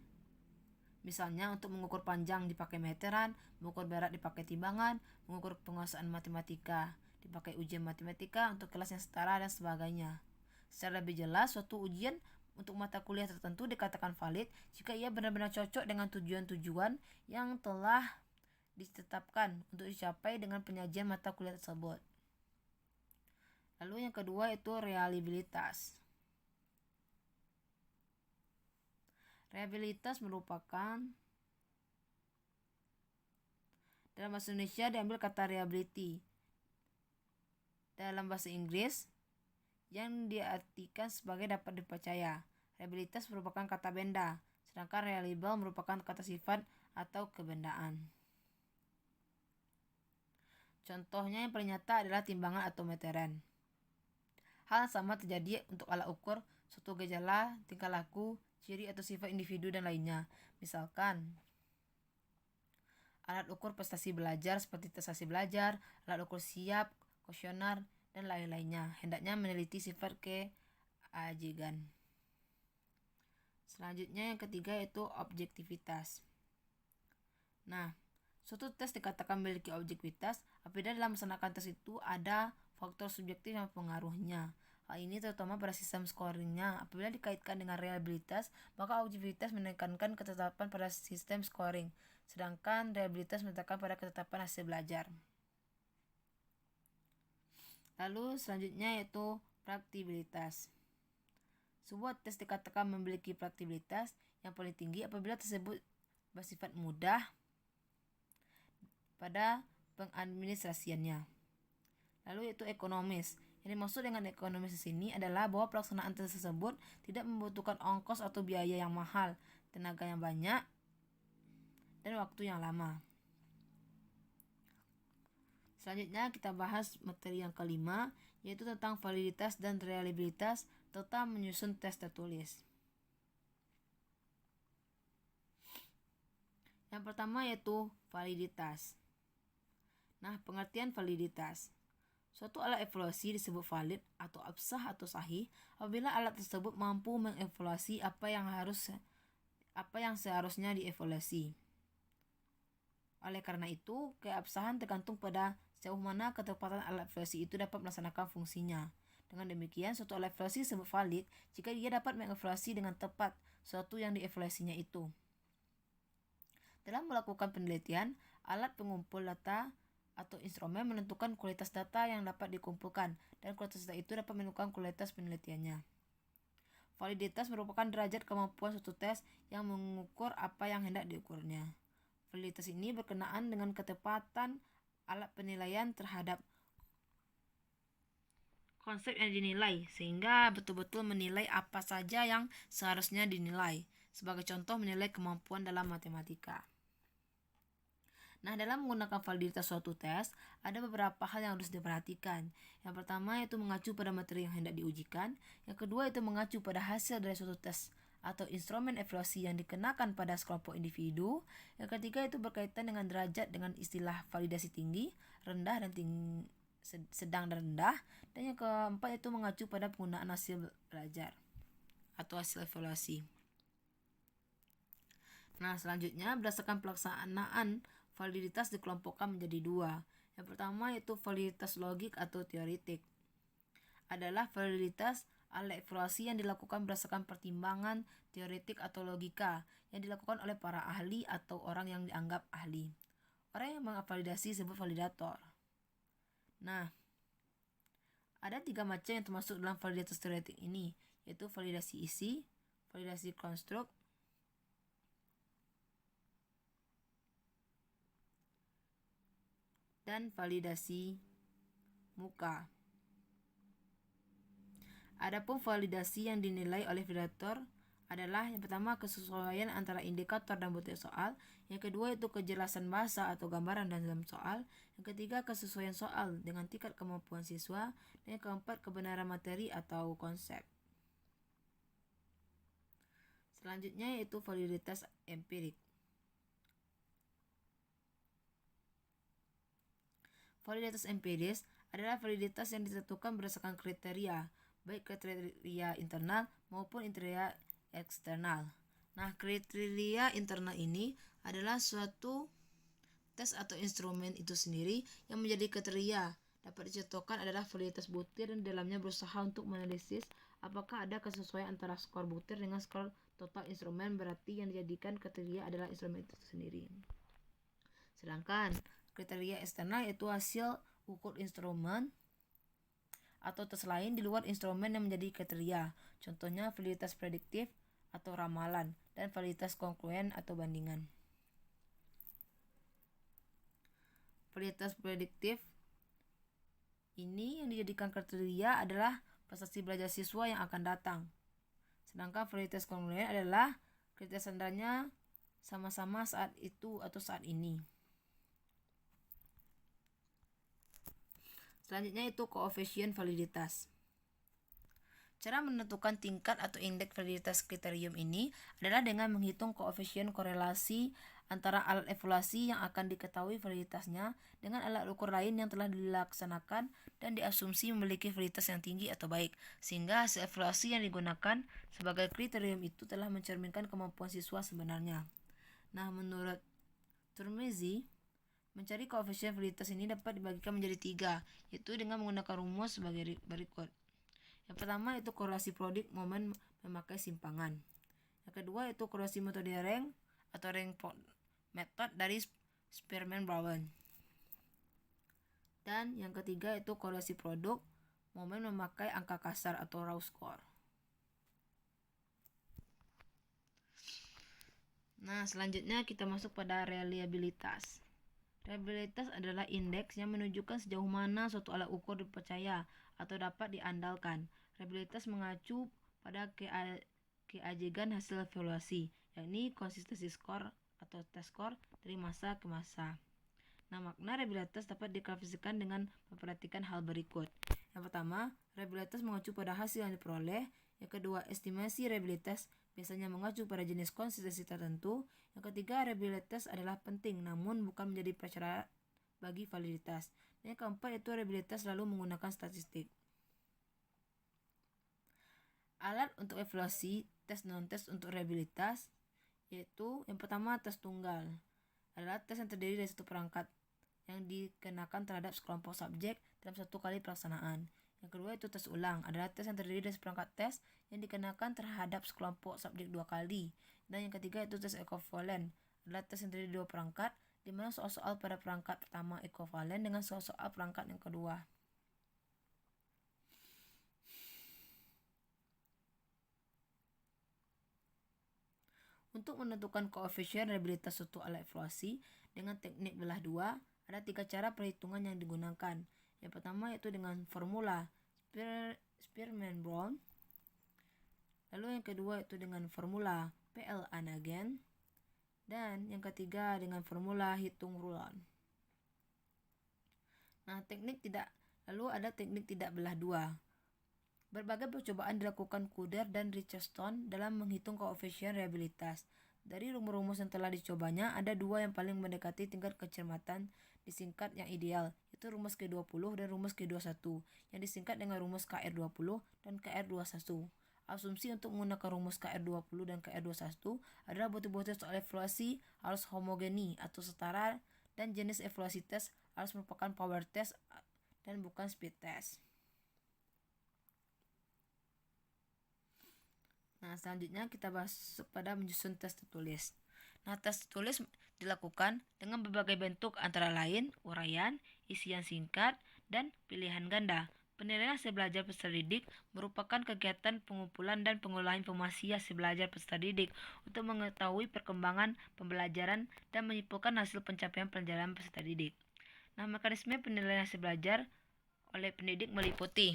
Misalnya untuk mengukur panjang dipakai meteran, mengukur berat dipakai timbangan, mengukur penguasaan matematika dipakai ujian matematika untuk kelas yang setara dan sebagainya. Secara lebih jelas, suatu ujian untuk mata kuliah tertentu dikatakan valid jika ia benar-benar cocok dengan tujuan-tujuan yang telah ditetapkan untuk dicapai dengan penyajian mata kuliah tersebut. Lalu yang kedua itu reliabilitas. Reliabilitas merupakan, dalam bahasa Indonesia diambil kata reliability. Dalam bahasa Inggris yang diartikan sebagai dapat dipercaya. Reliabilitas merupakan kata benda, sedangkan reliable merupakan kata sifat atau kebendaan. Contohnya yang paling nyata adalah timbangan atau meteran. Hal yang sama terjadi untuk alat ukur suatu gejala, tingkah laku, ciri atau sifat individu dan lainnya. Misalkan alat ukur prestasi belajar seperti prestasi belajar, alat ukur siap, kuesioner, dan lain-lainnya. Hendaknya meneliti sifat keajigan. Selanjutnya yang ketiga yaitu objektivitas. Nah, suatu tes dikatakan memiliki objektivitas apabila dalam melaksanakan tes itu ada faktor subjektif yang mempengaruhinya. Hal ini terutama pada sistem scoringnya. Apabila dikaitkan dengan reliabilitas, maka objektivitas menekankan ketetapan pada sistem scoring, sedangkan reliabilitas menekankan pada ketetapan hasil belajar. Lalu selanjutnya yaitu praktikabilitas. Sebuah tes dikatakan memiliki praktikabilitas yang paling tinggi apabila tersebut bersifat mudah pada pengadministrasiannya. Lalu yaitu ekonomis. Yang dimaksud dengan ekonomis di sini adalah bahwa pelaksanaan tes tersebut tidak membutuhkan ongkos atau biaya yang mahal, tenaga yang banyak, dan waktu yang lama. Selanjutnya kita bahas materi yang kelima, yaitu tentang validitas dan reliabilitas serta menyusun tes tertulis. Yang pertama yaitu validitas. Nah, pengertian validitas. Suatu alat evaluasi disebut valid atau absah atau sahih apabila alat tersebut mampu mengevaluasi apa yang seharusnya dievaluasi. Oleh karena itu, keabsahan tergantung pada sejauh mana ketepatan alat evaluasi itu dapat melaksanakan fungsinya. Dengan demikian, suatu alat evaluasi disebut valid jika dia dapat mengevaluasi dengan tepat suatu yang dievaluasinya itu. Dalam melakukan penelitian, alat pengumpul data atau instrumen menentukan kualitas data yang dapat dikumpulkan, dan kualitas data itu dapat menentukan kualitas penelitiannya. Validitas merupakan derajat kemampuan suatu tes yang mengukur apa yang hendak diukurnya. Validitas ini berkenaan dengan ketepatan alat penilaian terhadap konsep yang dinilai, sehingga betul-betul menilai apa saja yang seharusnya dinilai. Sebagai contoh, menilai kemampuan dalam matematika. Nah, dalam menggunakan validitas suatu tes, ada beberapa hal yang harus diperhatikan. Yang pertama yaitu mengacu pada materi yang hendak diujikan. Yang kedua itu mengacu pada hasil dari suatu tes atau instrumen evaluasi yang dikenakan pada sekelompok individu. Yang ketiga itu berkaitan dengan derajat dengan istilah validasi tinggi, rendah, dan sedang dan rendah. Dan yang keempat itu mengacu pada penggunaan hasil belajar atau hasil evaluasi. Nah, selanjutnya berdasarkan pelaksanaan validitas dikelompokkan menjadi dua. Yang pertama yaitu validitas logik atau teoretik. Adalah validitas alat evaluasi yang dilakukan berdasarkan pertimbangan teoretik atau logika yang dilakukan oleh para ahli atau orang yang dianggap ahli. Orang yang mengvalidasi disebut validator. Nah, ada 3 macam yang termasuk dalam validitas teoretik ini, yaitu validasi isi, validasi konstruk, dan validasi muka. Adapun validasi yang dinilai oleh validator adalah yang pertama kesesuaian antara indikator dan bukti soal, yang kedua itu kejelasan bahasa atau gambaran dalam soal, yang ketiga kesesuaian soal dengan tingkat kemampuan siswa, dan yang keempat kebenaran materi atau konsep. Selanjutnya yaitu validitas empirik. Validitas empiris adalah validitas yang ditentukan berdasarkan kriteria, baik kriteria internal maupun kriteria eksternal. Nah, kriteria internal ini adalah suatu tes atau instrumen itu sendiri yang menjadi kriteria. Dapat dicontohkan adalah validitas butir dan dalamnya berusaha untuk menganalisis apakah ada kesesuaian antara skor butir dengan skor total instrumen, berarti yang dijadikan kriteria adalah instrumen itu sendiri. Sedangkan kriteria eksternal yaitu hasil ukur instrumen atau tes lain di luar instrumen yang menjadi kriteria. Contohnya validitas prediktif atau ramalan dan validitas konkluen atau bandingan. Validitas prediktif ini yang dijadikan kriteria adalah prestasi belajar siswa yang akan datang. Sedangkan validitas konkluen adalah kriteria standarnya sama-sama saat itu atau saat ini. Selanjutnya itu koefisien validitas. Cara menentukan tingkat atau indeks validitas kriterium ini adalah dengan menghitung koefisien korelasi antara alat evaluasi yang akan diketahui validitasnya dengan alat ukur lain yang telah dilaksanakan dan diasumsi memiliki validitas yang tinggi atau baik, sehingga hasil evaluasi yang digunakan sebagai kriterium itu telah mencerminkan kemampuan siswa sebenarnya. Nah, menurut Turmizi, mencari koefisien validitas ini dapat dibagikan menjadi 3, yaitu dengan menggunakan rumus sebagai berikut. Yang pertama itu korelasi produk momen memakai simpangan. Yang kedua itu korelasi metode rank atau rank method dari Spearman-Brown. Dan yang ketiga itu korelasi produk momen memakai angka kasar atau raw score. Nah, selanjutnya kita masuk pada reliabilitas. Reliabilitas adalah indeks yang menunjukkan sejauh mana suatu alat ukur dipercaya atau dapat diandalkan. Reliabilitas mengacu pada keajegan hasil evaluasi, yakni konsistensi skor atau test skor dari masa ke masa. Nah, makna reliabilitas dapat diklasifikasikan dengan memperhatikan hal berikut. Yang pertama, reliabilitas mengacu pada hasil yang diperoleh. Yang kedua, estimasi reliabilitas biasanya mengacu pada jenis konsistensi tertentu. Yang ketiga, reliabilitas adalah penting namun bukan menjadi prasyarat bagi validitas. Dan yang keempat itu reliabilitas lalu menggunakan statistik. Alat untuk evaluasi tes non-tes untuk reliabilitas yaitu yang pertama tes tunggal. Adalah tes yang terdiri dari satu perangkat yang dikenakan terhadap sekelompok subjek dalam satu kali pelaksanaan. Yang kedua itu tes ulang. Adalah tes yang terdiri dari seperangkat tes yang dikenakan terhadap sekelompok subjek 2 kali. Dan yang ketiga itu tes ekivalen. Adalah tes yang terdiri dari 2 perangkat di mana soal-soal pada perangkat pertama ekivalen dengan soal-soal perangkat yang kedua. Untuk menentukan koefisien reliabilitas suatu alat evaluasi dengan teknik belah dua, ada 3 cara perhitungan yang digunakan. Yang pertama yaitu dengan formula Spearman-Brown. Lalu yang kedua itu dengan formula PL-Anagen. Dan yang ketiga dengan formula Hitung-Rulon. Lalu ada teknik tidak belah dua. Berbagai percobaan dilakukan Kuder dan Richardson dalam menghitung koefisien reliabilitas. Dari rumus-rumus yang telah dicobanya, ada 2 yang paling mendekati tingkat kecermatan disingkat yang ideal, yaitu rumus K20 dan rumus K21, yang disingkat dengan rumus KR20 dan KR21. Asumsi untuk menggunakan rumus KR20 dan KR21 adalah butir-butir soal evaluasi harus homogeni atau setara dan jenis evaluasi tes harus merupakan power test dan bukan speed test. Nah, selanjutnya kita bahas pada menyusun tes tertulis. Nah, tes tertulis dilakukan dengan berbagai bentuk antara lain uraian, isian singkat, dan pilihan ganda. Penilaian hasil belajar peserta didik merupakan kegiatan pengumpulan dan pengolahan informasi hasil belajar peserta didik untuk mengetahui perkembangan pembelajaran dan menyimpulkan hasil pencapaian pelajaran peserta didik. Nah, mekanisme penilaian hasil belajar oleh pendidik meliputi: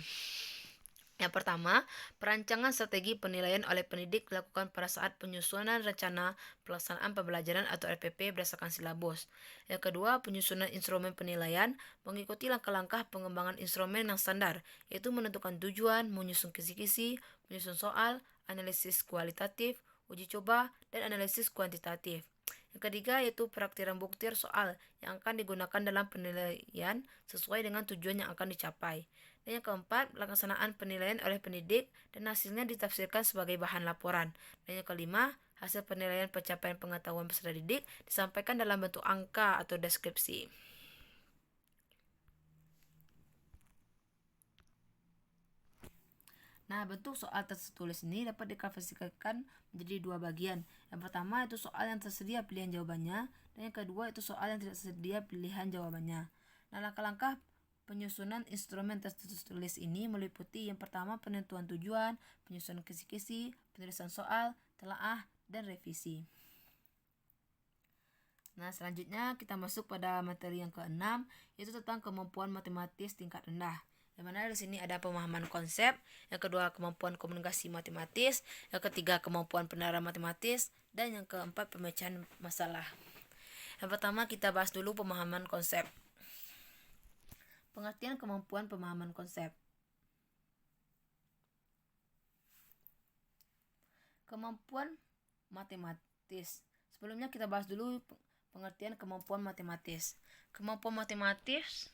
yang pertama, perancangan strategi penilaian oleh pendidik dilakukan pada saat penyusunan rencana pelaksanaan pembelajaran atau RPP berdasarkan silabus. Yang kedua, penyusunan instrumen penilaian mengikuti langkah-langkah pengembangan instrumen yang standar, yaitu menentukan tujuan, menyusun kisi-kisi, menyusun soal, analisis kualitatif, uji coba, dan analisis kuantitatif. Yang ketiga yaitu peraktiran bukti soal yang akan digunakan dalam penilaian sesuai dengan tujuan yang akan dicapai. Dan yang keempat, pelaksanaan penilaian oleh pendidik dan hasilnya ditafsirkan sebagai bahan laporan. Dan yang kelima, hasil penilaian pencapaian pengetahuan peserta didik disampaikan dalam bentuk angka atau deskripsi. Nah, bentuk soal tertulis ini dapat diklasifikasikan menjadi 2 bagian. Yang pertama itu soal yang tersedia pilihan jawabannya, dan yang kedua itu soal yang tidak tersedia pilihan jawabannya. Nah, langkah-langkah penyusunan instrumen tes tertulis ini meliputi yang pertama penentuan tujuan, penyusunan kisi-kisi, penulisan soal, telaah, dan revisi. Nah, selanjutnya kita masuk pada materi yang ke-6, yaitu tentang kemampuan matematis tingkat rendah. Yang mana di sini ada pemahaman konsep, yang kedua kemampuan komunikasi matematis, yang ketiga kemampuan penerapan matematis, dan yang keempat pemecahan masalah. Yang pertama kita bahas dulu pemahaman konsep. Pengertian kemampuan pemahaman konsep. Kemampuan matematis. Sebelumnya kita bahas dulu pengertian kemampuan matematis. Kemampuan matematis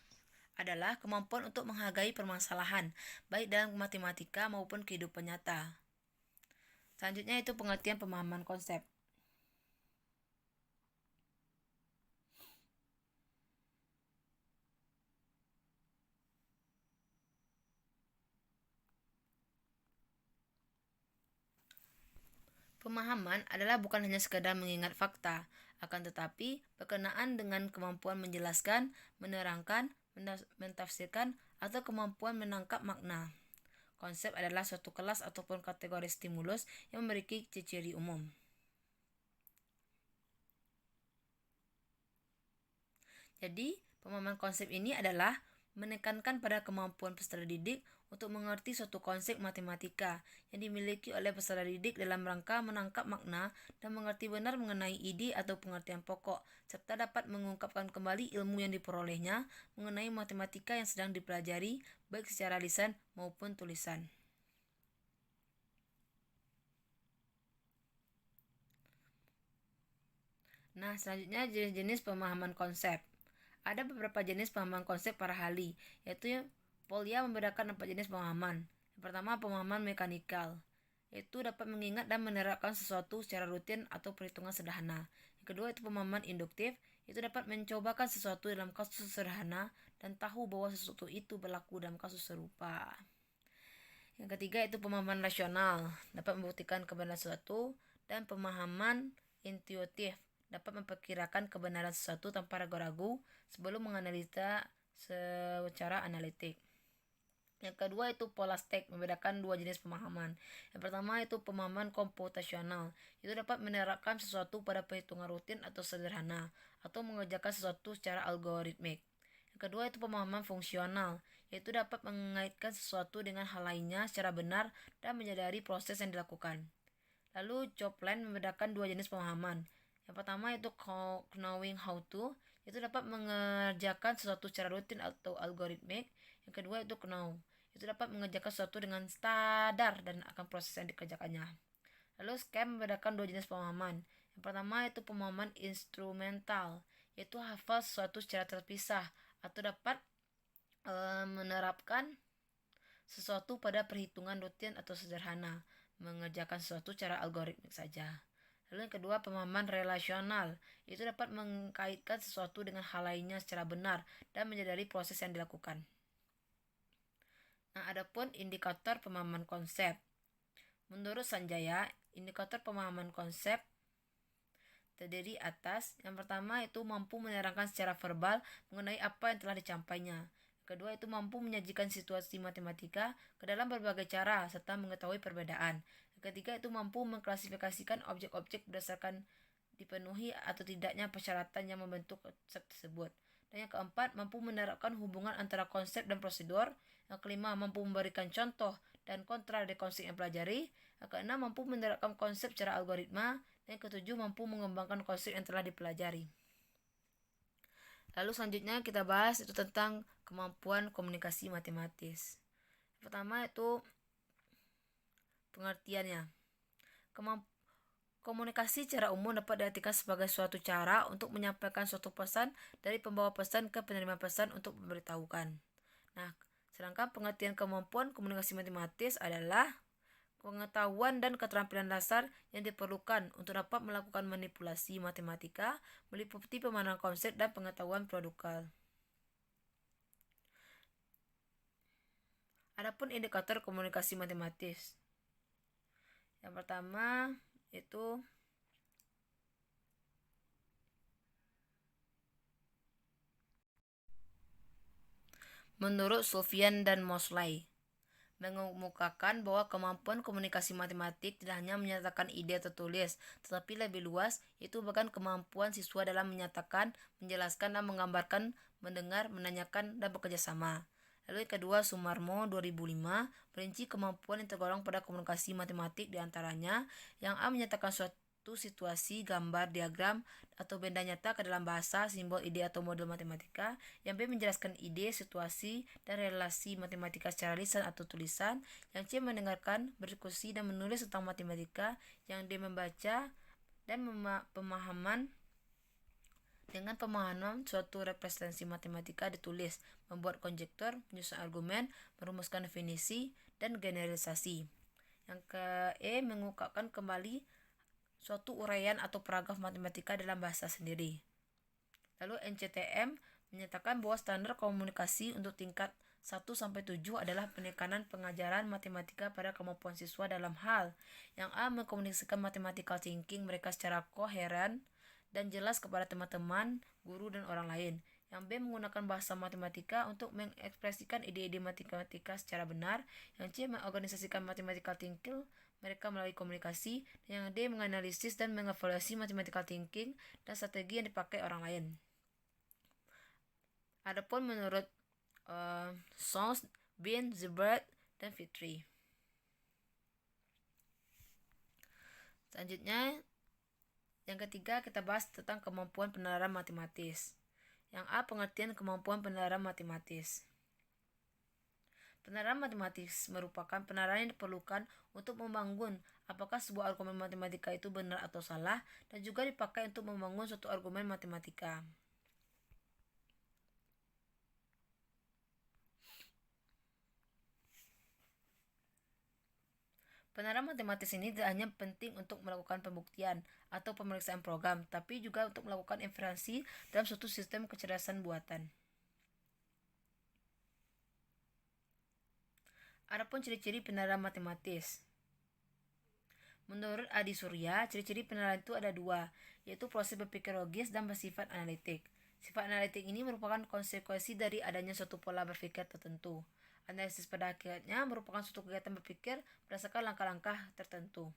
adalah kemampuan untuk menghargai permasalahan, baik dalam matematika maupun kehidupan nyata. Selanjutnya itu pengertian pemahaman konsep. Pemahaman adalah bukan hanya sekadar mengingat fakta, akan tetapi berkenaan dengan kemampuan menjelaskan, menerangkan, mentafsirkan, atau kemampuan menangkap makna. Konsep adalah suatu kelas ataupun kategori stimulus yang memiliki ciri-ciri umum. Jadi, pemahaman konsep ini adalah menekankan pada kemampuan peserta didik untuk mengerti suatu konsep matematika yang dimiliki oleh peserta didik dalam rangka menangkap makna dan mengerti benar mengenai ide atau pengertian pokok, serta dapat mengungkapkan kembali ilmu yang diperolehnya mengenai matematika yang sedang dipelajari, baik secara lisan maupun tulisan. Nah, selanjutnya jenis-jenis pemahaman konsep. Ada beberapa jenis pemahaman konsep para ahli, yaitu Polya membedakan 4 jenis pemahaman. Yang pertama, pemahaman mekanikal, yaitu dapat mengingat dan menerapkan sesuatu secara rutin atau perhitungan sederhana. Yang kedua, itu pemahaman induktif, itu dapat mencobakan sesuatu dalam kasus sederhana dan tahu bahwa sesuatu itu berlaku dalam kasus serupa. Yang ketiga, itu pemahaman rasional, dapat membuktikan kebenaran sesuatu, dan pemahaman intuitif, dapat memperkirakan kebenaran sesuatu tanpa ragu-ragu sebelum menganalisa secara analitik. Yang kedua, itu polastek, membedakan 2 jenis pemahaman. Yang pertama, itu pemahaman komputasional, itu dapat menerapkan sesuatu pada perhitungan rutin atau sederhana, atau mengerjakan sesuatu secara algoritmik. Yang kedua, itu pemahaman fungsional, yaitu dapat mengaitkan sesuatu dengan hal lainnya secara benar dan menyadari proses yang dilakukan. Lalu Chopin membedakan 2 jenis pemahaman. Yang pertama, itu knowing how to, itu dapat mengerjakan sesuatu secara rutin atau algoritmik. Yang kedua, itu know, itu dapat mengerjakan sesuatu dengan sadar dan akan proses yang dikerjakannya. Lalu Scham membedakan 2 jenis pemahaman. Yang pertama, itu pemahaman instrumental, yaitu hafal sesuatu secara terpisah atau dapat menerapkan sesuatu pada perhitungan rutin atau sederhana, mengerjakan sesuatu secara algoritmik saja. Lalu yang kedua, pemahaman relasional, itu dapat mengkaitkan sesuatu dengan hal lainnya secara benar dan menyadari proses yang dilakukan. Nah, adapun indikator pemahaman konsep. Menurut Sanjaya, indikator pemahaman konsep terdiri atas, yang pertama itu mampu menerangkan secara verbal mengenai apa yang telah dicampainya. Kedua, itu mampu menyajikan situasi matematika ke dalam berbagai cara serta mengetahui perbedaan. Ketiga, itu mampu mengklasifikasikan objek-objek berdasarkan dipenuhi atau tidaknya persyaratan yang membentuk konsep tersebut. Dan yang keempat, mampu menerapkan hubungan antara konsep dan prosedur. Yang kelima, mampu memberikan contoh dan kontra dari konsep yang pelajari. Yang keenam, mampu menerapkan konsep secara algoritma. Dan yang ketujuh, mampu mengembangkan konsep yang telah dipelajari. Lalu selanjutnya kita bahas itu tentang kemampuan komunikasi matematis. Pertama itu pengertiannya. Komunikasi secara umum dapat diartikan sebagai suatu cara untuk menyampaikan suatu pesan dari pembawa pesan ke penerima pesan untuk memberitahukan. Nah, sedangkan pengertian kemampuan komunikasi matematis adalah pengetahuan dan keterampilan dasar yang diperlukan untuk dapat melakukan manipulasi matematika meliputi pemahaman konsep dan pengetahuan produkal. Adapun indikator komunikasi matematis. Yang pertama itu menurut Sufyan dan Mosley mengemukakan bahwa kemampuan komunikasi matematik tidak hanya menyatakan ide tertulis, tetapi lebih luas, yaitu bahkan kemampuan siswa dalam menyatakan, menjelaskan, dan menggambarkan, mendengar, menanyakan, dan bekerja sama. Lalu yang kedua, Sumarmo 2005 merinci kemampuan yang tergolong pada komunikasi matematik diantaranya yang A menyatakan suatu situasi, gambar, diagram, atau benda nyata ke dalam bahasa, simbol, ide, atau model matematika. Yang B menjelaskan ide, situasi, dan relasi matematika secara lisan atau tulisan. Yang C mendengarkan, berdiskusi, dan menulis tentang matematika. Yang D membaca dan pemahaman dengan pemahaman suatu representasi matematika ditulis, membuat konjektur, menyusun argumen, merumuskan definisi, dan generalisasi. Yang ke-E mengungkapkan kembali suatu uraian atau paragraf matematika dalam bahasa sendiri. Lalu NCTM menyatakan bahwa standar komunikasi untuk tingkat 1-7 adalah penekanan pengajaran matematika pada kemampuan siswa dalam hal yang A mengkomunikasikan mathematical thinking mereka secara koheren dan jelas kepada teman-teman, guru, dan orang lain. Yang B menggunakan bahasa matematika untuk mengekspresikan ide-ide matematika secara benar. Yang C mengorganisasikan mathematical thinking mereka melalui komunikasi. Yang D menganalisis dan mengevaluasi mathematical thinking dan strategi yang dipakai orang lain. Adapun menurut Sons, Bin, Zibert, dan Fitri. Selanjutnya, yang ketiga kita bahas tentang kemampuan penalaran matematis. Yang A, pengertian kemampuan penalaran matematis. Penalaran matematis merupakan penalaran yang diperlukan untuk membangun apakah sebuah argumen matematika itu benar atau salah, dan juga dipakai untuk membangun suatu argumen matematika. Penerapan matematis ini tidak hanya penting untuk melakukan pembuktian atau pemeriksaan program, tapi juga untuk melakukan inferensi dalam suatu sistem kecerdasan buatan. Adapun ciri-ciri penerapan matematis. Menurut Adi Surya, ciri-ciri penerapan itu ada dua, yaitu proses berpikir logis dan bersifat analitik. Sifat analitik ini merupakan konsekuensi dari adanya suatu pola berpikir tertentu. Analisis pada akhirnya merupakan suatu kegiatan berpikir berdasarkan langkah-langkah tertentu.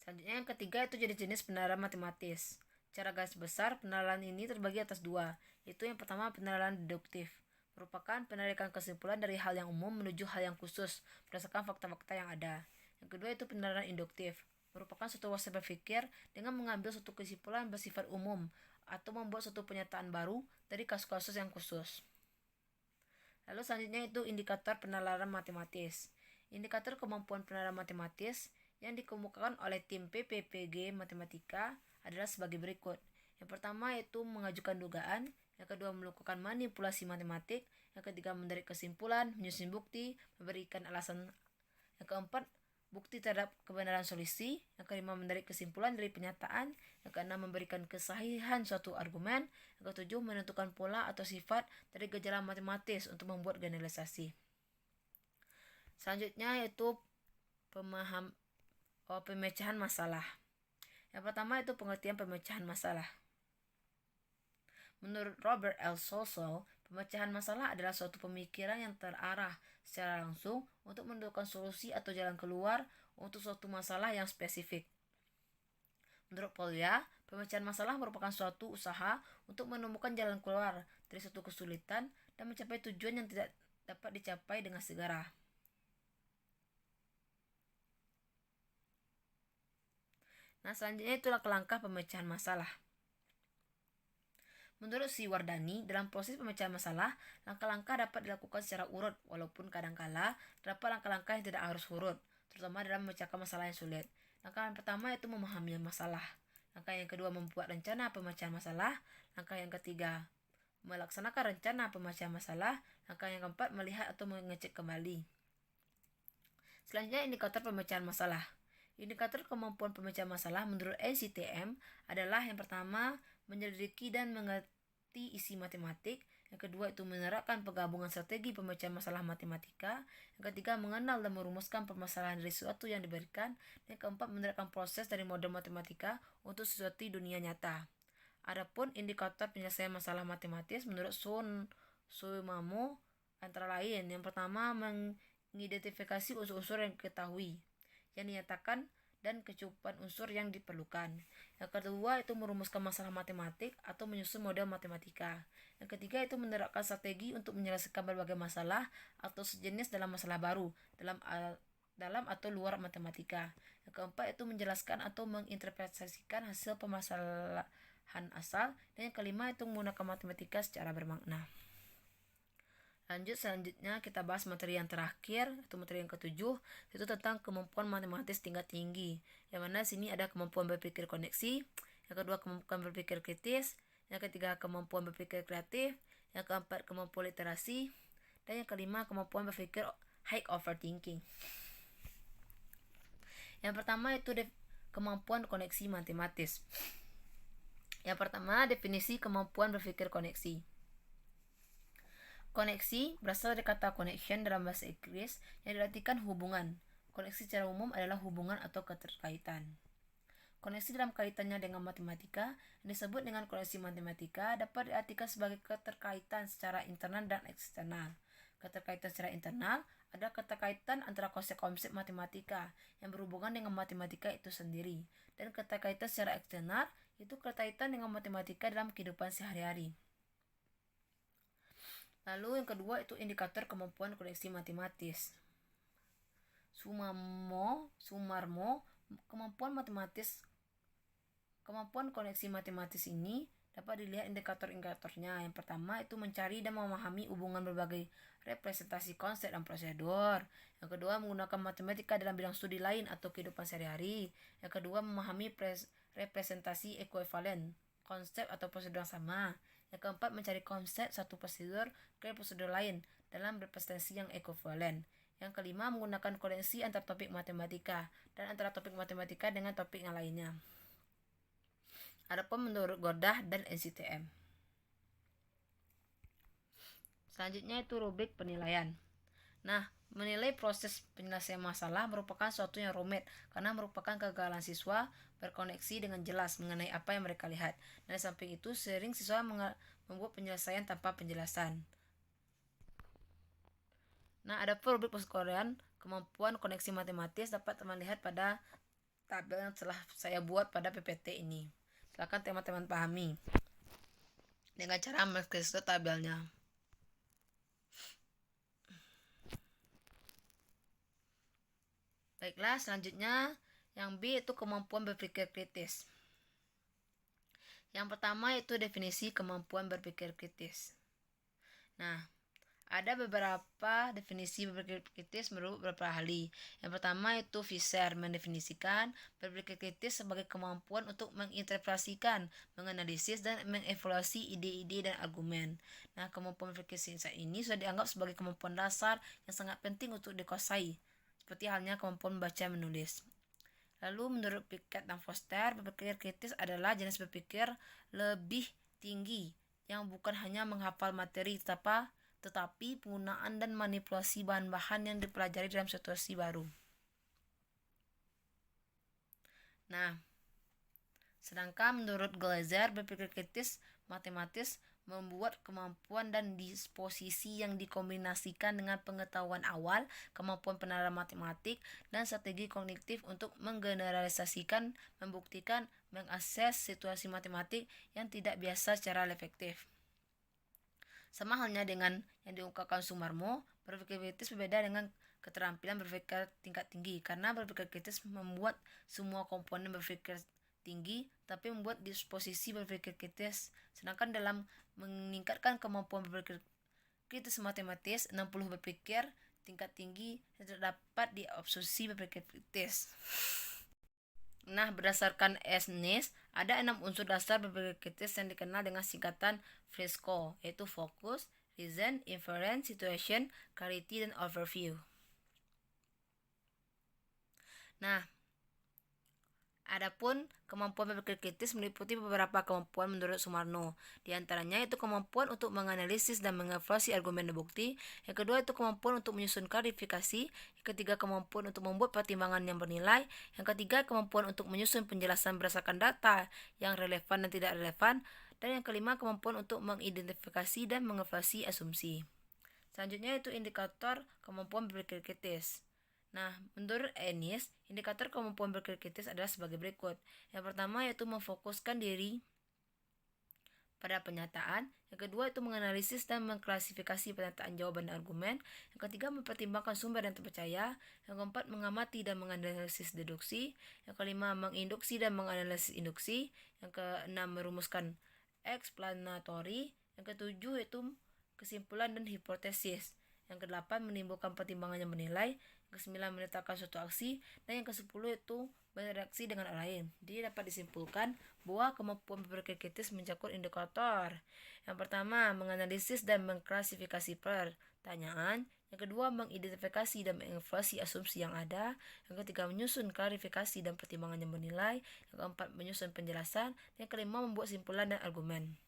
Selanjutnya yang ketiga itu jenis-jenis penerapan matematis. Secara garis besar, penerapan ini terbagi atas dua, yaitu yang pertama penerapan deduktif, merupakan penarikan kesimpulan dari hal yang umum menuju hal yang khusus berdasarkan fakta-fakta yang ada. Yang kedua itu penerapan induktif, merupakan suatu proses berpikir dengan mengambil suatu kesimpulan bersifat umum atau membuat suatu pernyataan baru dari kasus-kasus yang khusus. Lalu selanjutnya itu indikator penalaran matematis. Indikator kemampuan penalaran matematis yang dikemukakan oleh tim PPPG Matematika adalah sebagai berikut. Yang pertama yaitu mengajukan dugaan, yang kedua melakukan manipulasi matematik, yang ketiga menarik kesimpulan, menyusun bukti, memberikan alasan, yang keempat bukti terhadap kebenaran solusi, yang kelima menarik kesimpulan dari pernyataan, yang keenam memberikan kesahihan suatu argumen, yang ketujuh menentukan pola atau sifat dari gejala matematis untuk membuat generalisasi. Selanjutnya yaitu pemecahan masalah. Yang pertama itu pengertian pemecahan masalah. Menurut Robert L. Solso, pemecahan masalah adalah suatu pemikiran yang terarah secara langsung untuk menentukan solusi atau jalan keluar untuk suatu masalah yang spesifik. Menurut Polya, pemecahan masalah merupakan suatu usaha untuk menemukan jalan keluar dari suatu kesulitan dan mencapai tujuan yang tidak dapat dicapai dengan segera. Nah, selanjutnya itu langkah pemecahan masalah. Menurut Siwardani, dalam proses pemecahan masalah, langkah-langkah dapat dilakukan secara urut, walaupun kadangkala terdapat langkah-langkah yang tidak harus urut, terutama dalam memecahkan masalah yang sulit. Langkah yang pertama yaitu memahami masalah. Langkah yang kedua membuat rencana pemecahan masalah. Langkah yang ketiga melaksanakan rencana pemecahan masalah. Langkah yang keempat melihat atau mengecek kembali. Selanjutnya indikator pemecahan masalah. Indikator kemampuan pemecahan masalah menurut NCTM adalah yang pertama menyelidiki dan mengerti isi matematik, yang kedua itu menerapkan penggabungan strategi pemecahan masalah matematika, yang ketiga mengenal dan merumuskan permasalahan dari sesuatu yang diberikan, dan yang keempat menerapkan proses dari model matematika untuk sesuatu di dunia nyata. Adapun indikator penyelesaian masalah matematis menurut Sumamo antara lain yang pertama mengidentifikasi unsur-unsur yang diketahui, yang dinyatakan, dan kecukupan unsur yang diperlukan. Yang kedua itu merumuskan masalah matematik atau menyusun model matematika. Yang ketiga itu menerapkan strategi untuk menyelesaikan berbagai masalah atau sejenis dalam masalah baru dalam atau luar matematika. Yang keempat itu menjelaskan atau menginterpretasikan hasil permasalahan asal. Dan yang kelima itu menggunakan matematika secara bermakna. Selanjutnya kita bahas materi yang terakhir, atau materi yang ketujuh, itu tentang kemampuan matematis tingkat tinggi. Yang mana sini ada kemampuan berpikir koneksi, yang kedua kemampuan berpikir kritis, yang ketiga kemampuan berpikir kreatif, yang keempat kemampuan literasi, dan yang kelima kemampuan berpikir high overthinking. Yang pertama itu kemampuan koneksi matematis. Yang pertama definisi kemampuan berpikir koneksi. Koneksi berasal dari kata connection dalam bahasa Inggris yang diartikan hubungan. Koneksi secara umum adalah hubungan atau keterkaitan. Koneksi dalam kaitannya dengan matematika yang disebut dengan koneksi matematika dapat diartikan sebagai keterkaitan secara internal dan eksternal. Keterkaitan secara internal adalah keterkaitan antara konsep-konsep matematika yang berhubungan dengan matematika itu sendiri. Dan keterkaitan secara eksternal itu keterkaitan dengan matematika dalam kehidupan sehari-hari. Lalu yang kedua itu indikator kemampuan koneksi matematis. Sumarmo, kemampuan koneksi matematis ini dapat dilihat indikator-indikatornya. Yang pertama itu mencari dan memahami hubungan berbagai representasi konsep dan prosedur. Yang kedua menggunakan matematika dalam bidang studi lain atau kehidupan sehari-hari. Yang kedua memahami representasi ekuivalen, konsep atau prosedur yang sama. Yang keempat mencari konsep satu prosedur ke prosedur lain dalam representasi yang ekuivalen. Yang kelima, menggunakan koneksi antar topik matematika dan antara topik matematika dengan topik yang lainnya. Adapun menurut Gordah dan NCTM. Selanjutnya itu rubrik penilaian. Nah, menilai proses penyelesaian masalah merupakan suatu yang rumit karena merupakan kegagalan siswa berkoneksi dengan jelas mengenai apa yang mereka lihat. Dan di samping itu, sering siswa membuat penyelesaian tanpa penjelasan. Nah, ada rubrik persekolahan kemampuan koneksi matematis dapat teman lihat pada tabel yang telah saya buat pada PPT ini. Silakan teman-teman pahami dengan cara mengskrinsot tabelnya. Baiklah, selanjutnya yang B itu kemampuan berpikir kritis. Yang pertama itu definisi kemampuan berpikir kritis. Nah, ada beberapa definisi berpikir kritis menurut beberapa ahli. Yang pertama itu Fisher mendefinisikan berpikir kritis sebagai kemampuan untuk menginterpretasikan, menganalisis, dan mengevaluasi ide-ide dan argumen. Nah, kemampuan berpikir kritis ini sudah dianggap sebagai kemampuan dasar yang sangat penting untuk dikuasai, seperti halnya kemampuan membaca dan menulis. Lalu menurut Pickett dan Foster, berpikir kritis adalah jenis berpikir lebih tinggi yang bukan hanya menghafal materi tetapi penggunaan dan manipulasi bahan-bahan yang dipelajari dalam situasi baru. Nah, sedangkan menurut Glaser, berpikir kritis matematis membuat kemampuan dan disposisi yang dikombinasikan dengan pengetahuan awal, kemampuan penerapan matematik, dan strategi kognitif untuk menggeneralisasikan, membuktikan, mengakses situasi matematik yang tidak biasa secara efektif. Sama halnya dengan yang diungkapkan Sumarmo, berpikir kritis berbeda dengan keterampilan berpikir tingkat tinggi, karena berpikir kritis membuat semua komponen berpikir tinggi, tapi membuat disposisi berpikir kritis. Sedangkan dalam meningkatkan kemampuan berpikir kritis matematis, 60 berpikir tingkat tinggi terdapat di obsesi berpikir kritis. Nah, berdasarkan Esnes, ada 6 unsur dasar berpikir kritis yang dikenal dengan singkatan FRISCO, yaitu fokus, reason, inference, situation, clarity, dan overview. Nah, adapun kemampuan berpikir kritis meliputi beberapa kemampuan menurut Sumarno. Di antaranya itu kemampuan untuk menganalisis dan mengevaluasi argumen dan bukti. Yang kedua itu kemampuan untuk menyusun klarifikasi. Yang ketiga kemampuan untuk membuat pertimbangan yang bernilai. Yang ketiga kemampuan untuk menyusun penjelasan berdasarkan data yang relevan dan tidak relevan. Dan yang kelima kemampuan untuk mengidentifikasi dan mengevaluasi asumsi. Selanjutnya itu indikator kemampuan berpikir kritis. Nah, menurut Ennis, indikator kemampuan berpikir kritis adalah sebagai berikut. Yang pertama yaitu memfokuskan diri pada penyataan. Yang kedua itu menganalisis dan mengklasifikasi pernyataan, jawaban, dan argumen. Yang ketiga mempertimbangkan sumber yang terpercaya. Yang keempat mengamati dan menganalisis deduksi. Yang kelima menginduksi dan menganalisis induksi. Yang keenam merumuskan explanatory. Yang ketujuh itu kesimpulan dan hipotesis. Yang kedelapan menimbulkan pertimbangan yang menilai. Yang kesembilan menetapkan suatu aksi. Dan yang kesepuluh itu bereaksi dengan orang lain. Jadi dapat disimpulkan bahwa kemampuan berpikir kritis mencakup indikator. Yang pertama menganalisis dan mengklasifikasi pertanyaan. Yang kedua mengidentifikasi dan mengevaluasi asumsi yang ada. Yang ketiga menyusun klarifikasi dan pertimbangan yang menilai. Yang keempat menyusun penjelasan. Yang kelima membuat simpulan dan argumen.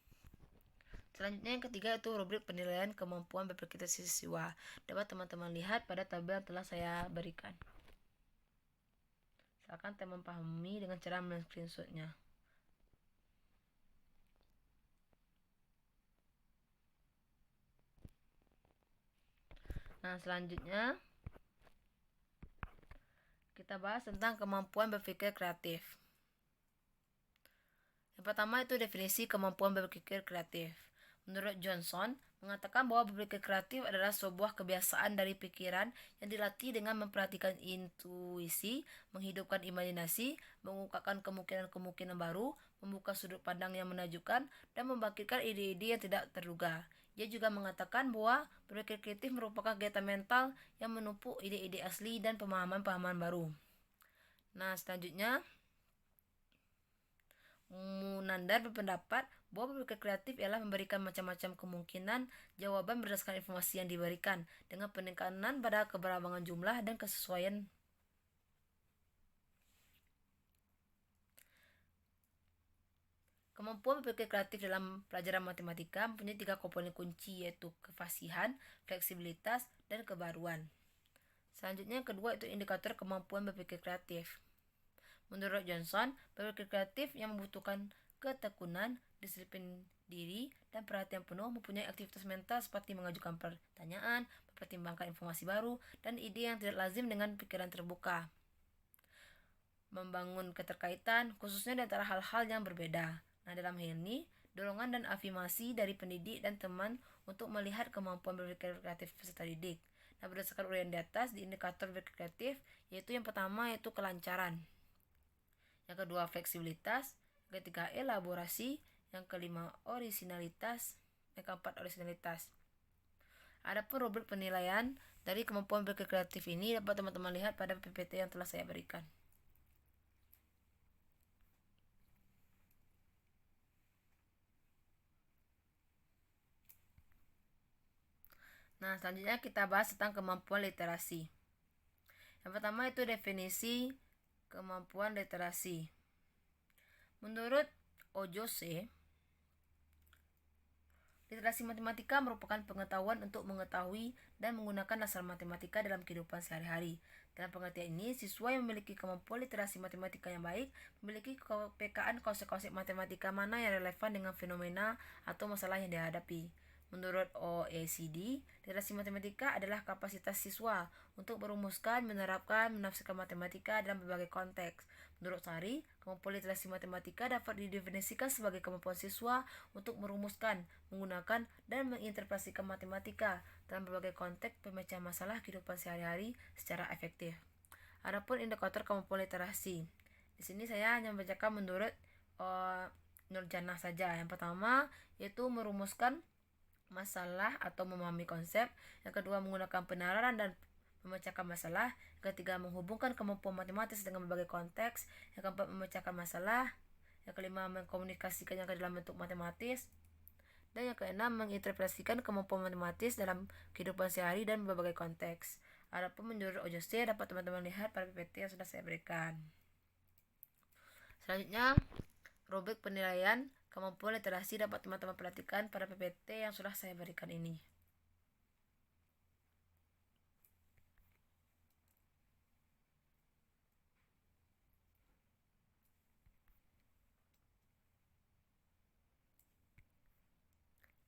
Selanjutnya yang ketiga itu rubrik penilaian kemampuan berpikir siswa. Dapat teman-teman lihat pada tabel yang telah saya berikan. Silakan teman pahami dengan cara men-screenshotnya. Nah, selanjutnya kita bahas tentang kemampuan berpikir kreatif. Yang pertama itu definisi kemampuan berpikir kreatif. Menurut Johnson, mengatakan bahwa berpikir kreatif adalah sebuah kebiasaan dari pikiran yang dilatih dengan memperhatikan intuisi, menghidupkan imajinasi, mengungkapkan kemungkinan-kemungkinan baru, membuka sudut pandang yang menakjubkan, dan membangkitkan ide-ide yang tidak terduga. Dia juga mengatakan bahwa berpikir kreatif merupakan kegiatan mental yang menumpuk ide-ide asli dan pemahaman-pemahaman baru. Nah, selanjutnya Munandar berpendapat bahwa berpikir kreatif ialah memberikan macam-macam kemungkinan jawaban berdasarkan informasi yang diberikan dengan penekanan pada keberambangan jumlah dan kesesuaian. Kemampuan berpikir kreatif dalam pelajaran matematika mempunyai 3 komponen kunci, yaitu kefasihan, fleksibilitas, dan kebaruan. Selanjutnya yang kedua itu indikator kemampuan berpikir kreatif. Menurut Johnson, berpikir kreatif yang membutuhkan ketekunan, disiplin diri, dan perhatian penuh mempunyai aktivitas mental seperti mengajukan pertanyaan, mempertimbangkan informasi baru, dan ide yang tidak lazim dengan pikiran terbuka. Membangun keterkaitan, khususnya di antara hal-hal yang berbeda. Nah, dalam hal ini, dorongan dan afirmasi dari pendidik dan teman untuk melihat kemampuan berpikir kreatif peserta didik. Nah, berdasarkan uraian di atas, di indikator berpikir kreatif, yaitu yang pertama yaitu kelancaran. Yang kedua fleksibilitas, yang ketiga elaborasi, yang kelima orisinalitas, yang keempat orisinalitas. Adapun rubrik penilaian dari kemampuan berpikir kreatif ini dapat teman-teman lihat pada PPT yang telah saya berikan. Nah, selanjutnya kita bahas tentang kemampuan literasi. Yang pertama itu definisi kemampuan literasi. Menurut Ojose, literasi matematika merupakan pengetahuan untuk mengetahui dan menggunakan dasar matematika dalam kehidupan sehari-hari. Dalam pengertian ini, siswa yang memiliki kemampuan literasi matematika yang baik memiliki kepekaan konsep-konsep matematika mana yang relevan dengan fenomena atau masalah yang dihadapi. Menurut OECD, literasi matematika adalah kapasitas siswa untuk merumuskan, menerapkan, menafsirkan matematika dalam berbagai konteks. Menurut Sari, kemampuan literasi matematika dapat didefinisikan sebagai kemampuan siswa untuk merumuskan, menggunakan, dan menginterpretasikan matematika dalam berbagai konteks pemecahan masalah kehidupan sehari-hari secara efektif. Adapun indikator kemampuan literasi, di sini saya hanya membacakan menurut Nurjana saja. Yang pertama yaitu merumuskan masalah atau memahami konsep. Yang kedua menggunakan penalaran dan memecahkan masalah. Yang ketiga menghubungkan kemampuan matematis dengan berbagai konteks. Yang keempat memecahkan masalah. Yang kelima mengkomunikasikannya ke dalam bentuk matematis. Dan yang keenam menginterpretasikan kemampuan matematis dalam kehidupan sehari dan berbagai konteks. Adapun menurut Ojose dapat teman-teman lihat pada PPT yang sudah saya berikan. Selanjutnya rubrik penilaian kemampuan literasi dapat teman-teman perhatikan pada PPT yang sudah saya berikan ini.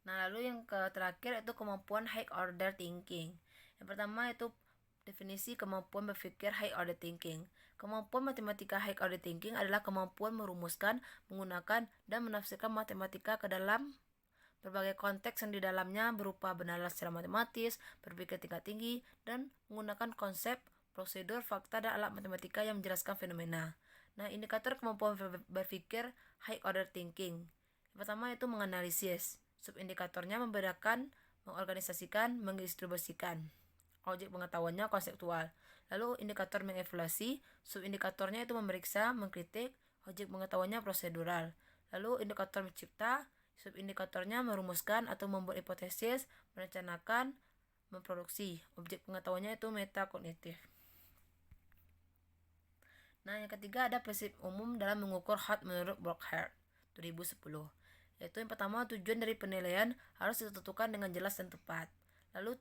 Nah, lalu yang terakhir itu kemampuan high order thinking. Yang pertama itu definisi kemampuan berpikir high order thinking. Kemampuan matematika high order thinking adalah kemampuan merumuskan, menggunakan, dan menafsirkan matematika ke dalam berbagai konteks yang di dalamnya berupa benalar secara matematis, berpikir tingkat tinggi, dan menggunakan konsep, prosedur, fakta, dan alat matematika yang menjelaskan fenomena. Nah, indikator kemampuan berpikir high order thinking. Yang pertama itu menganalisis. Subindikatornya membedakan, mengorganisasikan, mendistribusikan. Objek pengetahuannya konseptual. Lalu indikator mengevaluasi, subindikatornya itu memeriksa, mengkritik, objek pengetahuannya prosedural. Lalu indikator mencipta, subindikatornya merumuskan atau membuat hipotesis, merencanakan, memproduksi. Objek pengetahuannya itu metakognitif. Nah, yang ketiga ada prinsip umum dalam mengukur HOT menurut Brockhart 2010. Yaitu yang pertama tujuan dari penilaian harus ditentukan dengan jelas dan tepat. Lalu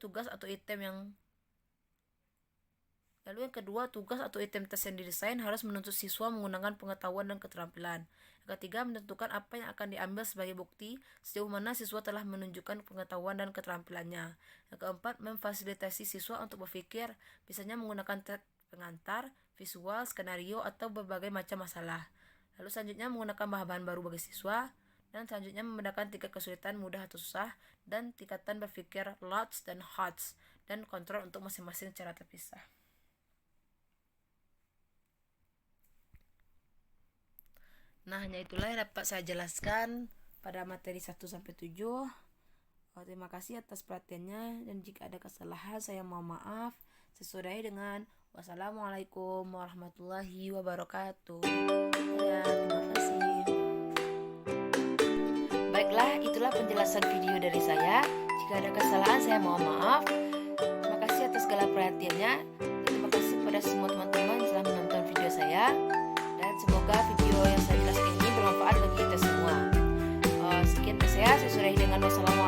yang kedua, tugas atau item tes yang didesain harus menuntut siswa menggunakan pengetahuan dan keterampilan. Yang ketiga, menentukan apa yang akan diambil sebagai bukti sejauh mana siswa telah menunjukkan pengetahuan dan keterampilannya. Yang keempat, memfasilitasi siswa untuk berpikir, misalnya menggunakan teks pengantar, visual, skenario, atau berbagai macam masalah. Lalu selanjutnya menggunakan bahan-bahan baru bagi siswa. Dan selanjutnya membedakan tingkat kesulitan mudah atau susah dan tingkatan berpikir lots dan HOTS dan kontrol untuk masing-masing secara terpisah. Nah, hanya itulah yang dapat saya jelaskan pada materi 1-7. Terima kasih atas perhatiannya dan jika ada kesalahan saya mohon maaf. Saya sudahi dengan wassalamualaikum warahmatullahi wabarakatuh. Ya, terima kasih. Baiklah, itulah penjelasan video dari saya. Jika ada kesalahan, saya mohon maaf. Terima kasih atas segala perhatiannya. Terima kasih kepada semua teman-teman yang telah menonton video saya. Dan semoga video yang saya jelaskan ini bermanfaat bagi kita semua. Sekian dari saya sudahi dengan wassalamualaikum.